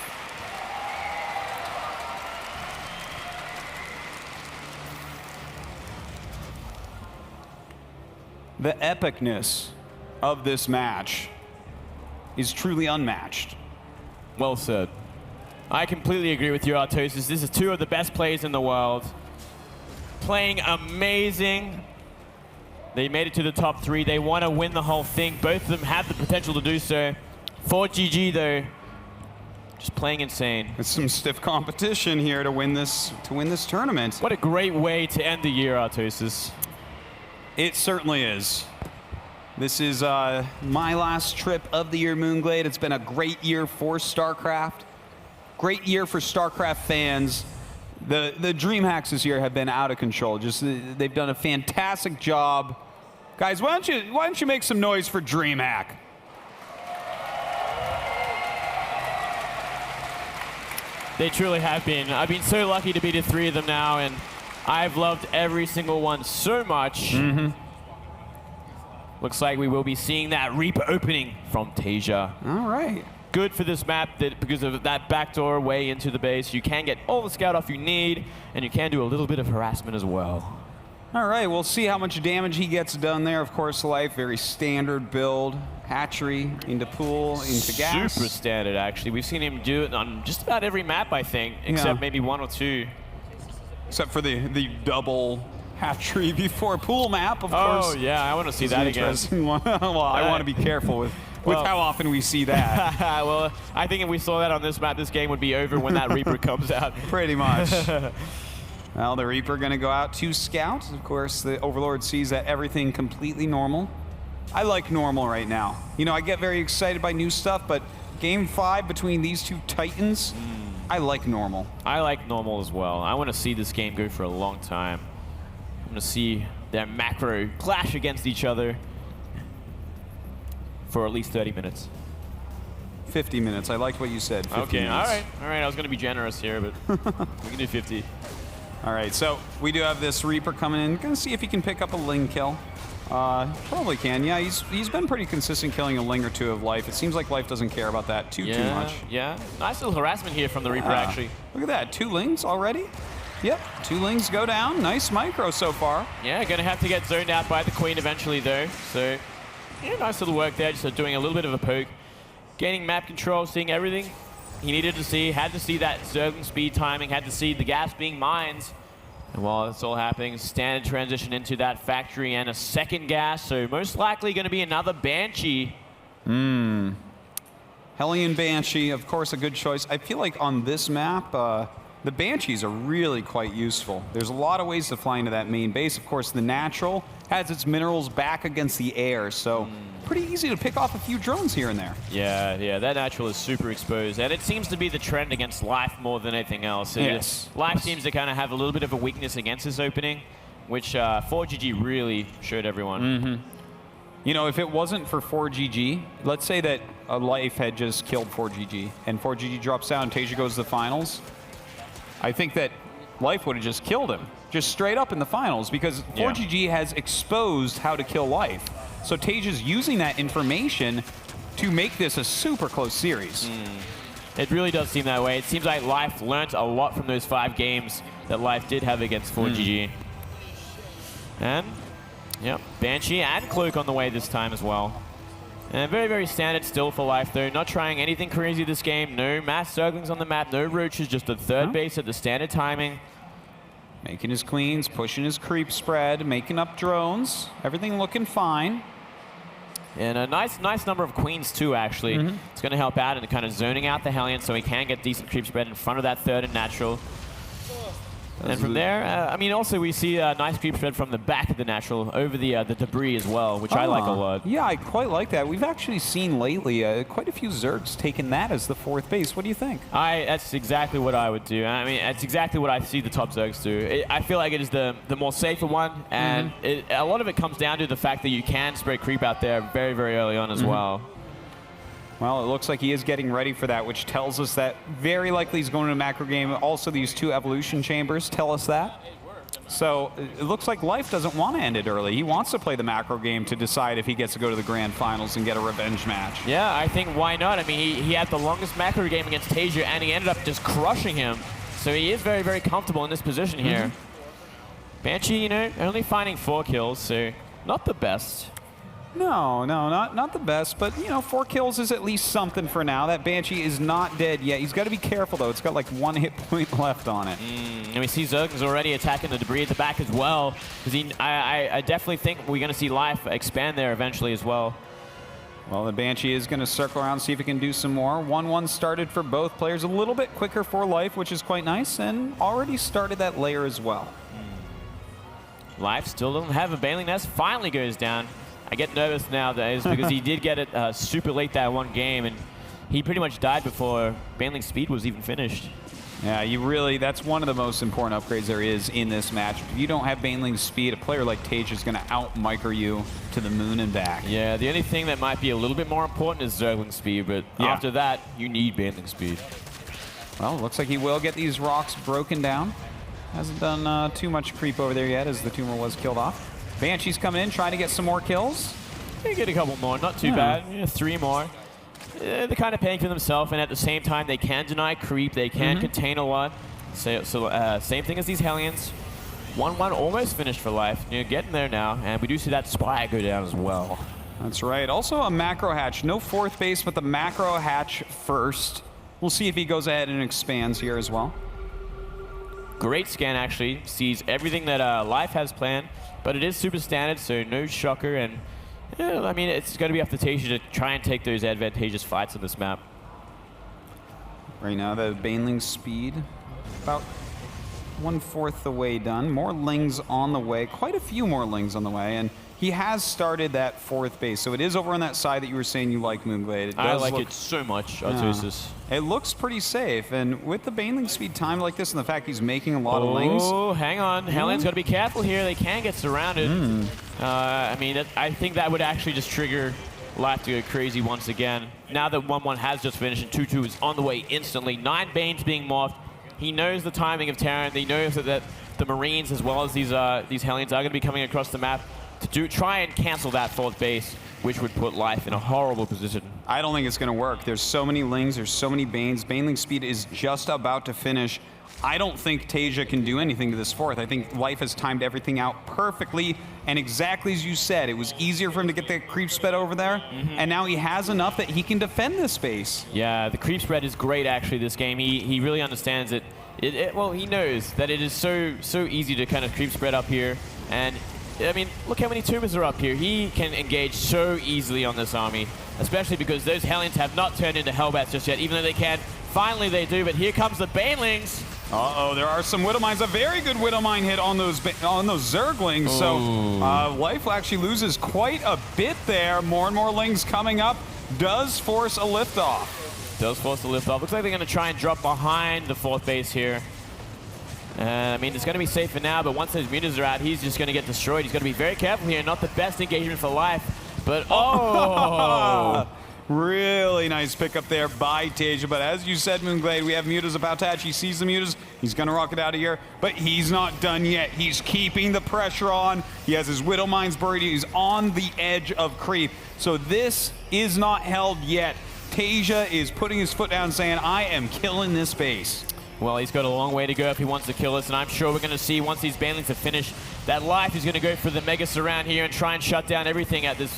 The epicness of this match is truly unmatched. Well said. I completely agree with you, Artosis. This is two of the best players in the world. Playing amazing. They made it to the top 3. They want to win the whole thing. Both of them have the potential to do so. 4GG, though, just playing insane. It's some stiff competition here to win this tournament. What a great way to end the year, Artosis. It certainly is. This is my last trip of the year, Moonglade. It's been a great year for StarCraft. Great year for StarCraft fans. The Dreamhacks this year have been out of control. Just they've done a fantastic job. Guys, why don't you make some noise for Dreamhack? They truly have been. I've been so lucky to be to 3 of them now, and I've loved every single one so much. Looks like we will be seeing that Reaper opening from TaeJa. All right. Good for this map that because of that backdoor way into the base, you can get all the scout off you need, and you can do a little bit of harassment as well. All right, we'll see how much damage he gets done there. Of course, Life, very standard build. Hatchery into pool, into gas. Super standard, actually. We've seen him do it on just about every map, I think, except maybe 1 or 2. Except for the double hatchery before pool map, of course. Oh, yeah, I want to see that again. Well, I want to be careful with how often we see that. Well, I think if we saw that on this map, this game would be over when that Reaper comes out. Pretty much. Well, the Reaper going to go out to scout. Of course, the Overlord sees that everything completely normal. I like normal right now. You know, I get very excited by new stuff, but Game 5 between these two titans, I like normal. I like normal as well. I want to see this game go for a long time. I want to see their macro clash against each other for at least 30 minutes. 50 minutes. I liked what you said. 50 okay, minutes. all right. I was going to be generous here, but we can do 50. All right, so we do have this Reaper coming in. Going to see if he can pick up a Ling kill. Probably can. Yeah, he's been pretty consistent killing a Ling or 2 of Life. It seems like Life doesn't care about that too much. Yeah, nice little harassment here from the Reaper, actually. Look at that, 2 Lings already. Yep, 2 Lings go down. Nice micro so far. Yeah, going to have to get zoned out by the Queen eventually, though. So, yeah, nice little work there, just doing a little bit of a poke. Gaining map control, seeing everything he needed to see. Had to see that Zergling speed timing, had to see the gas being mines. And while it's all happening, standard transition into that factory and a second gas, so most likely going to be another Banshee. Hellion Banshee, of course, a good choice. I feel like on this map, the Banshees are really quite useful. There's a lot of ways to fly into that main base. Of course, the natural has its minerals back against the air, so pretty easy to pick off a few drones here and there. Yeah, that natural is super exposed, and it seems to be the trend against Life more than anything else. Yes. Life seems to kind of have a little bit of a weakness against this opening, which 4GG really showed everyone. You know, if it wasn't for 4GG, let's say that Life had just killed 4GG, and 4GG drops down and TaeJa goes to the finals, I think that Life would have just killed him, just straight up in the finals, because 4GG has exposed how to kill Life. So TaeJa's using that information to make this a super close series. It really does seem that way. It seems like Life learnt a lot from those 5 games that Life did have against 4GG. And, yep, Banshee and Cloak on the way this time as well. And very, very standard still for Life, though. Not trying anything crazy this game. No mass Zerglings on the map, no roaches, just a third base at the standard timing. Making his queens, pushing his creep spread, making up drones. Everything looking fine. And a nice number of queens, too, actually. It's going to help out in kind of zoning out the Hellion so he can get decent creep spread in front of that third and natural. And from there, I mean, also we see a nice creep spread from the back of the natural over the debris as well, which I like a lot. Yeah, I quite like that. We've actually seen lately quite a few Zergs taking that as the 4th base. What do you think? That's exactly what I would do. I mean, that's exactly what I see the top Zergs do. I feel like it is the more safer one, and a lot of it comes down to the fact that you can spread creep out there very, very early on as well. Well, it looks like he is getting ready for that, which tells us that very likely he's going to a macro game. Also, these 2 evolution chambers tell us that. So it looks like Life doesn't want to end it early. He wants to play the macro game to decide if he gets to go to the grand finals and get a revenge match. Yeah, I think why not? I mean, he had the longest macro game against TaeJa, and he ended up just crushing him. So he is very, very comfortable in this position here. Banshee, you know, only finding 4 kills, so Not the best. No, not the best, but, you know, 4 kills is at least something for now. That Banshee is not dead yet. He's got to be careful, though. It's got, like, 1 hit point left on it. And we see Zergling's already attacking the debris at the back as well. Because I definitely think we're going to see Life expand there eventually as well. Well, the Banshee is going to circle around, see if he can do some more. 1-1 started for both players. A little bit quicker for Life, which is quite nice, and already started that layer as well. Life still doesn't have a Baneling Nest. Finally goes down. I get nervous nowadays because he did get it super late that one game, and he pretty much died before Baneling Speed was even finished. Yeah, that's one of the most important upgrades there is in this match. If you don't have Baneling Speed, a player like TaeJa is going to out-micro you to the moon and back. Yeah, the only thing that might be a little bit more important is Zergling Speed, but after that, you need Baneling Speed. Well, looks like he will get these rocks broken down. Hasn't done too much creep over there yet as the tumor was killed off. Banshee's coming in, trying to get some more kills. They get a couple more, not too bad. Yeah, 3 more. They're kind of paying for themselves, and at the same time, they can deny creep. They can contain a lot. So same thing as these Hellions. 1-1 almost finished for Life. You know, getting there now, and we do see that Spire go down as well. That's right. Also a macro hatch. No 4th base, but the macro hatch first. We'll see if he goes ahead and expands here as well. Great scan, actually. Sees everything that Life has planned, but it is super standard, so no shocker. And yeah, I mean, it's going to be up to TaeJa to try and take those advantageous fights on this map. Right now, the Baneling Speed, about 1/4 the way done. More Lings on the way. Quite a few more Lings on the way, and he has started that 4th base, so it is over on that side that you were saying you like, Moonglade. I like it so much, Artosis. It looks pretty safe, and with the Baneling Speed time like this and the fact he's making a lot of Lings. Oh, hang on. Hellions got to be careful here. They can get surrounded. I mean, I think that would actually just trigger Life to go crazy once again. Now that 1-1 has just finished and 2-2 is on the way instantly. 9 Banes being morphed. He knows the timing of Terran. He knows that the Marines as well as these Hellions are going to be coming across the map to try and cancel that 4th base, which would put Life in a horrible position. I don't think it's going to work. There's so many Lings, there's so many Banes. Baneling Speed is just about to finish. I don't think TaeJa can do anything to this 4th. I think Life has timed everything out perfectly, and exactly as you said, it was easier for him to get the creep spread over there, and now he has enough that he can defend this base. Yeah, the creep spread is great actually this game. He really understands it. Well, he knows that it is so easy to kind of creep spread up here, and I mean, look how many tumors are up here. He can engage so easily on this army, especially because those Hellions have not turned into Hellbats just yet, even though they can. Finally they do, but here comes the Banelings. Uh-oh, there are some Widowmines. A very good Widowmine hit on those Zerglings. So Life actually loses quite a bit there. More and more Lings coming up. Does force a liftoff. Does force the liftoff. Looks like they're going to try and drop behind the 4th base here. I mean, it's going to be safe for now, but once those mutas are out, he's just going to get destroyed. He's going to be very careful here. Not the best engagement for Life, but really nice pickup there by TaeJa. But as you said, Moonglade, we have mutas about to hatch. He sees the mutas. He's going to rocket out of here, but he's not done yet. He's keeping the pressure on. He has his Widowmines buried. He's on the edge of creep. So this is not held yet. TaeJa is putting his foot down saying, I am killing this base. Well, he's got a long way to go if he wants to kill us, and I'm sure we're going to see once these Banelings have finished that Life is going to go for the Mega Surround here and try and shut down everything at this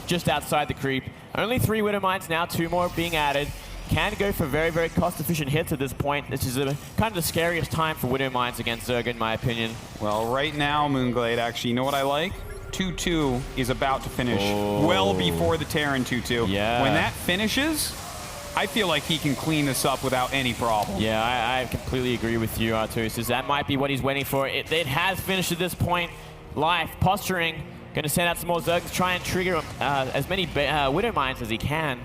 just outside the creep. Only 3 Widowmines now, 2 more being added. Can go for very, very cost-efficient hits at this point. This is kind of the scariest time for Widowmines against Zerg, in my opinion. Well, right now, Moonglade, actually, you know what I like? 2-2 is about to finish well before the Terran 2-2. Yeah. When that finishes, I feel like he can clean this up without any problem. Yeah, I completely agree with you, Artosis. That might be what he's waiting for. It has finished at this point. Life, posturing, going to send out some more Zergs, try and trigger as many Widowmines as he can.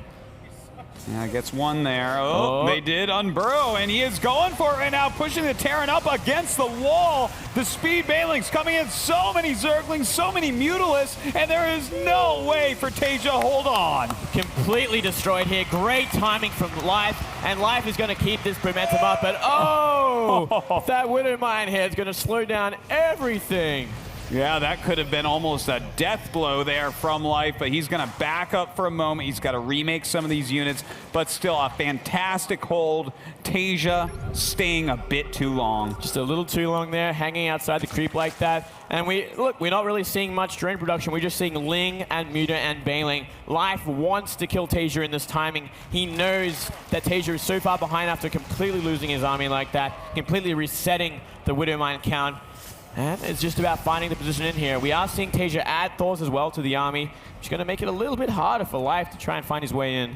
Yeah, gets one there. Oh, they did unburrow, and he is going for it right now, pushing the Terran up against the wall. The Speed Banelings coming in, so many Zerglings, so many Mutalisks, and there is no way for TaeJa to hold on. Completely destroyed here. Great timing from Life, and Life is going to keep this momentum up, but that Widowmine here is going to slow down everything. Yeah, that could have been almost a death blow there from Life, but he's going to back up for a moment. He's got to remake some of these units, but still a fantastic hold. TaeJa staying a bit too long. Just a little too long there, hanging outside the creep like that. And we're not really seeing much drone production. We're just seeing Ling and Muta and Bailing. Life wants to kill TaeJa in this timing. He knows that TaeJa is so far behind after completely losing his army like that, completely resetting the Widowmine count. And it's just about finding the position in here. We are seeing TaeJa add Thors as well to the army, which is going to make it a little bit harder for Life to try and find his way in.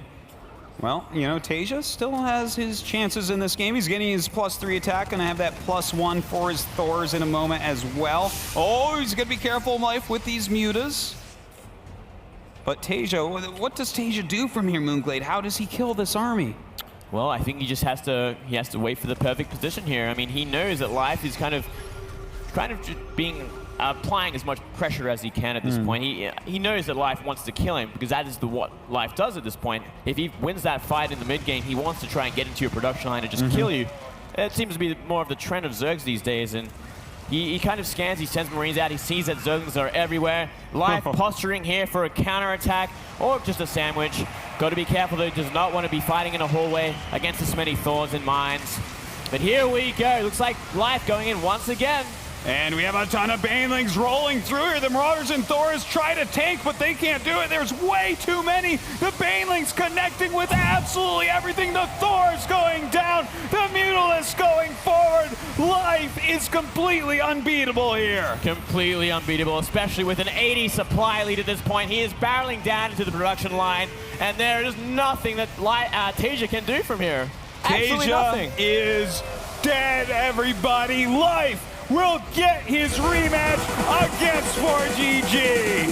Well, you know, TaeJa still has his chances in this game. He's getting his +3 attack, going to have that +1 for his Thors in a moment as well. Oh, he's going to be careful, Life, with these mutas. But TaeJa, what does TaeJa do from here, Moonglade? How does he kill this army? Well, I think he just has to wait for the perfect position here. I mean, he knows that Life is kind of just applying as much pressure as he can at this point. He knows that Life wants to kill him because that is what Life does at this point. If he wins that fight in the mid game, he wants to try and get into your production line and just kill you. It seems to be more of the trend of Zergs these days, and he kind of scans, he sends Marines out, he sees that Zerglings are everywhere. Life posturing here for a counterattack or just a sandwich. Got to be careful though, does not want to be fighting in a hallway against this many Thors and mines. But here we go, looks like Life going in once again. And we have a ton of Banelings rolling through here. The Marauders and Thors try to tank, but they can't do it. There's way too many. The Banelings connecting with absolutely everything. The Thors going down. The Mutalisks going forward. Life is completely unbeatable here. Completely unbeatable, especially with an 80 supply lead at this point. He is barreling down into the production line, and there is nothing that TaeJa can do from here. Absolutely nothing. TaeJa is dead, everybody. Life will get his rematch against 4GG.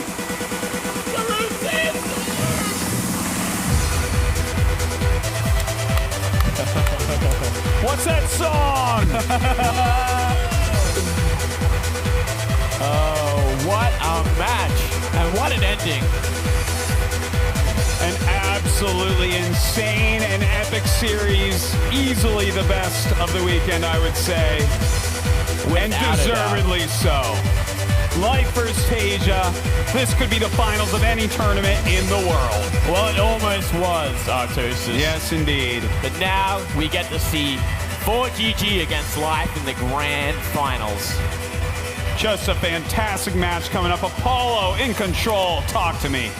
What's that song? Oh, what a match. And what an ending. An absolutely insane and epic series. Easily the best of the weekend, I would say. And deservedly so. Life versus TaeJa. This could be the finals of any tournament in the world. Well, it almost was, Artosis. Yes, indeed. But now we get to see 4GG against Life in the grand finals. Just a fantastic match coming up. Apollo in control. Talk to me.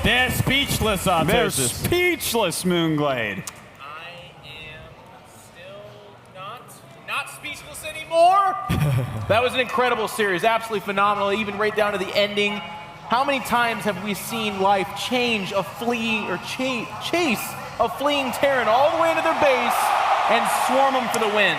They're speechless, Artosis. They're speechless, Moonglade. I am still not speechless anymore. That was an incredible series, absolutely phenomenal, even right down to the ending. How many times have we seen Life change a chase a fleeing Terran all the way into their base and swarm them for the win?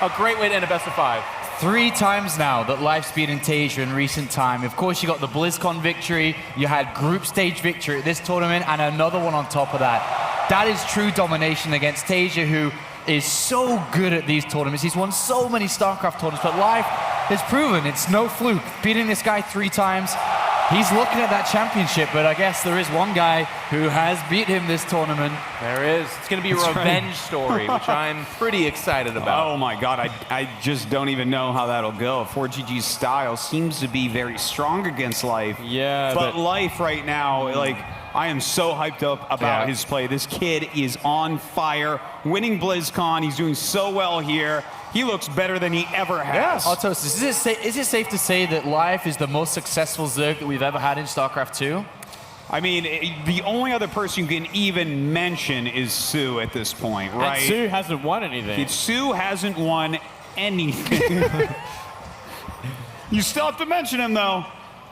A great way to end a best of 5. 3 times now that Life's beaten TaeJa in recent time. Of course, you got the BlizzCon victory, you had group stage victory at this tournament, and another one on top of that. That is true domination against TaeJa, who is so good at these tournaments. He's won so many StarCraft tournaments, but Life has proven it's no fluke. Beating this guy 3 times, he's looking at that championship, but I guess there is one guy who has beat him this tournament. There is. It's going to be a revenge story, which I'm pretty excited about. Oh my god, I just don't even know how that'll go. 4GG's style seems to be very strong against Life. Yeah, but Life right now, like, I am so hyped up about his play. This kid is on fire, winning BlizzCon. He's doing so well here. He looks better than he ever has. Artosis, is it safe to say that Life is the most successful Zerg that we've ever had in StarCraft 2? I mean, the only other person you can even mention is Sue at this point, right? And Sue hasn't won anything. Sue hasn't won anything. You still have to mention him, though.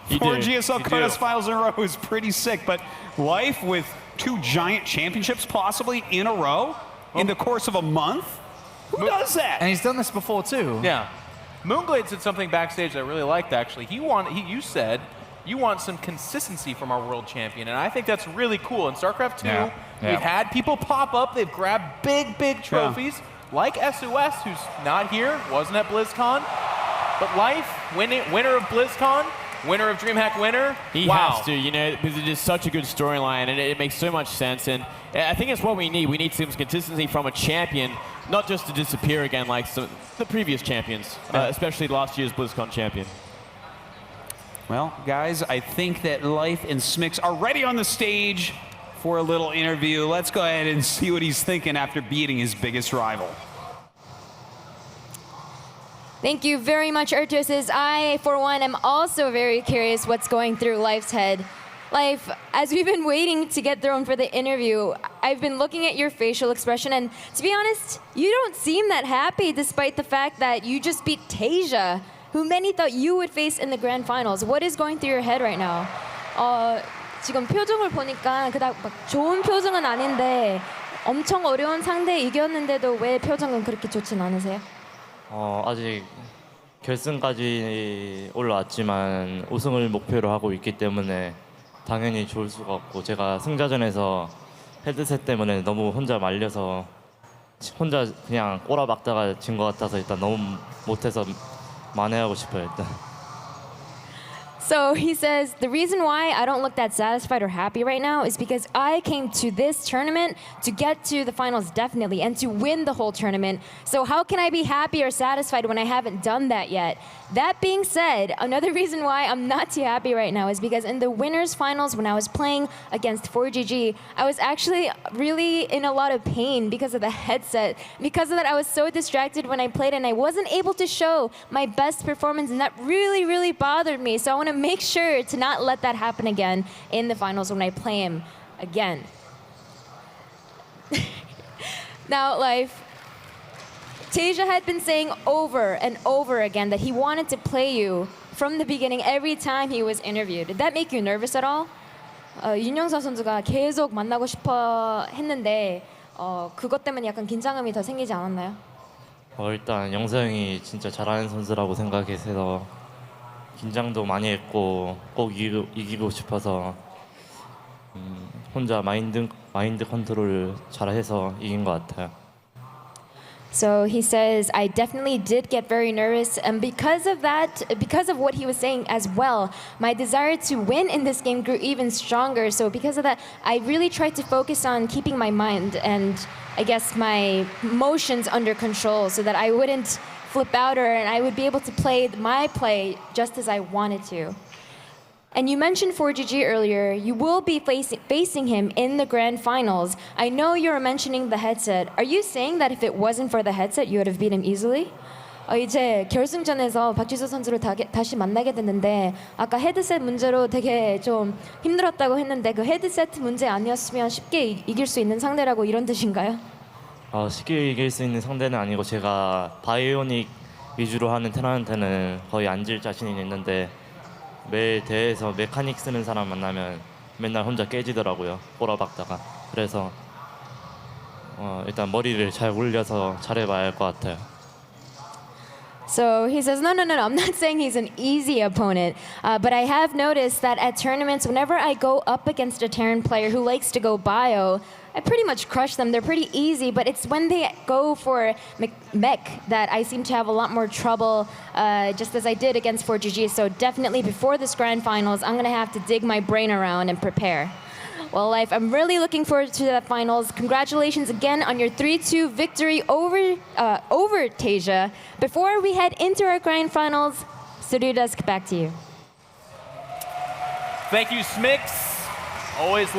4 GSL Kodas finals in a row is pretty sick, but Life with 2 giant championships possibly in a row in the course of a month? Who does that? And he's done this before, too. Yeah. Moonglade said something backstage that I really liked, actually. You said you want some consistency from our world champion, and I think that's really cool. In StarCraft 2, we've had people pop up. They've grabbed big trophies, like SOS, who's not here, wasn't at BlizzCon. But Life, winner of BlizzCon, Winner of Dreamhack winner? He wow. has to, you know, because it is such a good storyline, and it makes so much sense. And I think it's what we need. We need some consistency from a champion, not just to disappear again like the previous champions, especially last year's BlizzCon champion. Well, guys, I think that Life and Smix are ready on the stage for a little interview. Let's go ahead and see what he's thinking after beating his biggest rival. Thank you very much, Artosis. I, for one, am also very curious what's going through Life's head. Life, as we've been waiting to get thrown for the interview, I've been looking at your facial expression, and to be honest, you don't seem that happy despite the fact that you just beat TaeJa, who many thought you would face in the grand finals. What is going through your head right now? 지금 표정을 보니까 그닥 막 좋은 표정은 아닌데 엄청 어려운 상대 이겼는데도 왜 표정은 그렇게 좋진 않으세요? 아직 결승까지 올라왔지만 우승을 목표로 하고 있기 때문에 당연히 좋을 수가 없고, 제가 승자전에서 헤드셋 때문에 너무 혼자 말려서 혼자 그냥 꼬라박다가 진 것 같아서 일단 너무 못해서 만회하고 싶어요 일단. So he says, the reason why I don't look that satisfied or happy right now is because I came to this tournament to get to the finals definitely and to win the whole tournament. So how can I be happy or satisfied when I haven't done that yet? That being said, another reason why I'm not too happy right now is because in the winners finals when I was playing against 4GG, I was actually really in a lot of pain because of the headset. Because of that, I was so distracted when I played and I wasn't able to show my best performance, and that really, really bothered me. So I want to make sure to not let that happen again in the finals when I play him again. Now, Life, TaeJa had been saying over and over again that he wanted to play you from the beginning every time he was interviewed. Did that make you nervous at all? 윤영서 선수가 계속 만나고 싶어 했는데 그것 때문에 약간 긴장감이 더 생기지 않았나요? 일단 영서 형이 진짜 잘하는 선수라고 생각해서 긴장도 많이 했고 꼭 이기고 싶어서 혼자 마인드 컨트롤 잘해서 이긴 것 같아요. So he says, I definitely did get very nervous, and because of that, because of what he was saying as well, my desire to win in this game grew even stronger. So because of that, I really tried to focus on keeping my mind and I guess my emotions under control so that I wouldn't flip out and I would be able to play my play just as I wanted to. And you mentioned 4GG earlier. You will be facing him in the grand finals. I know you were mentioning the headset. Are you saying that if it wasn't for the headset, you would have beat him easily? 이제 결승전에서 박지수 선수를 다시 만나게 됐는데 아까 헤드셋 문제로 되게 좀 힘들었다고 했는데 그 헤드셋 문제 아니었으면 쉽게 이길 수 있는 상대라고 이런 뜻인가요? 쉽게 이길 수 있는 상대는 아니고 제가 바이오닉 위주로 하는 테란한테는 거의 안 질 자신이 있는데 매일 대회에서 메카닉 쓰는 사람 만나면 맨날 혼자 깨지더라고요. 꼬라박다가. 그래서 일단 머리를 잘 굴려서 잘해봐야 할 것 같아요. So he says, no, I'm not saying he's an easy opponent, but I have noticed that at tournaments, whenever I go up against a Terran player who likes to go bio, I pretty much crush them. They're pretty easy, but it's when they go for mech that I seem to have a lot more trouble, just as I did against 4GG. So definitely before this grand finals, I'm going to have to dig my brain around and prepare. Well, Life, I'm really looking forward to that finals. Congratulations again on your 3-2 victory over TaeJa. Before we head into our grand finals, Studio Desk, back to you. Thank you, Smix. Always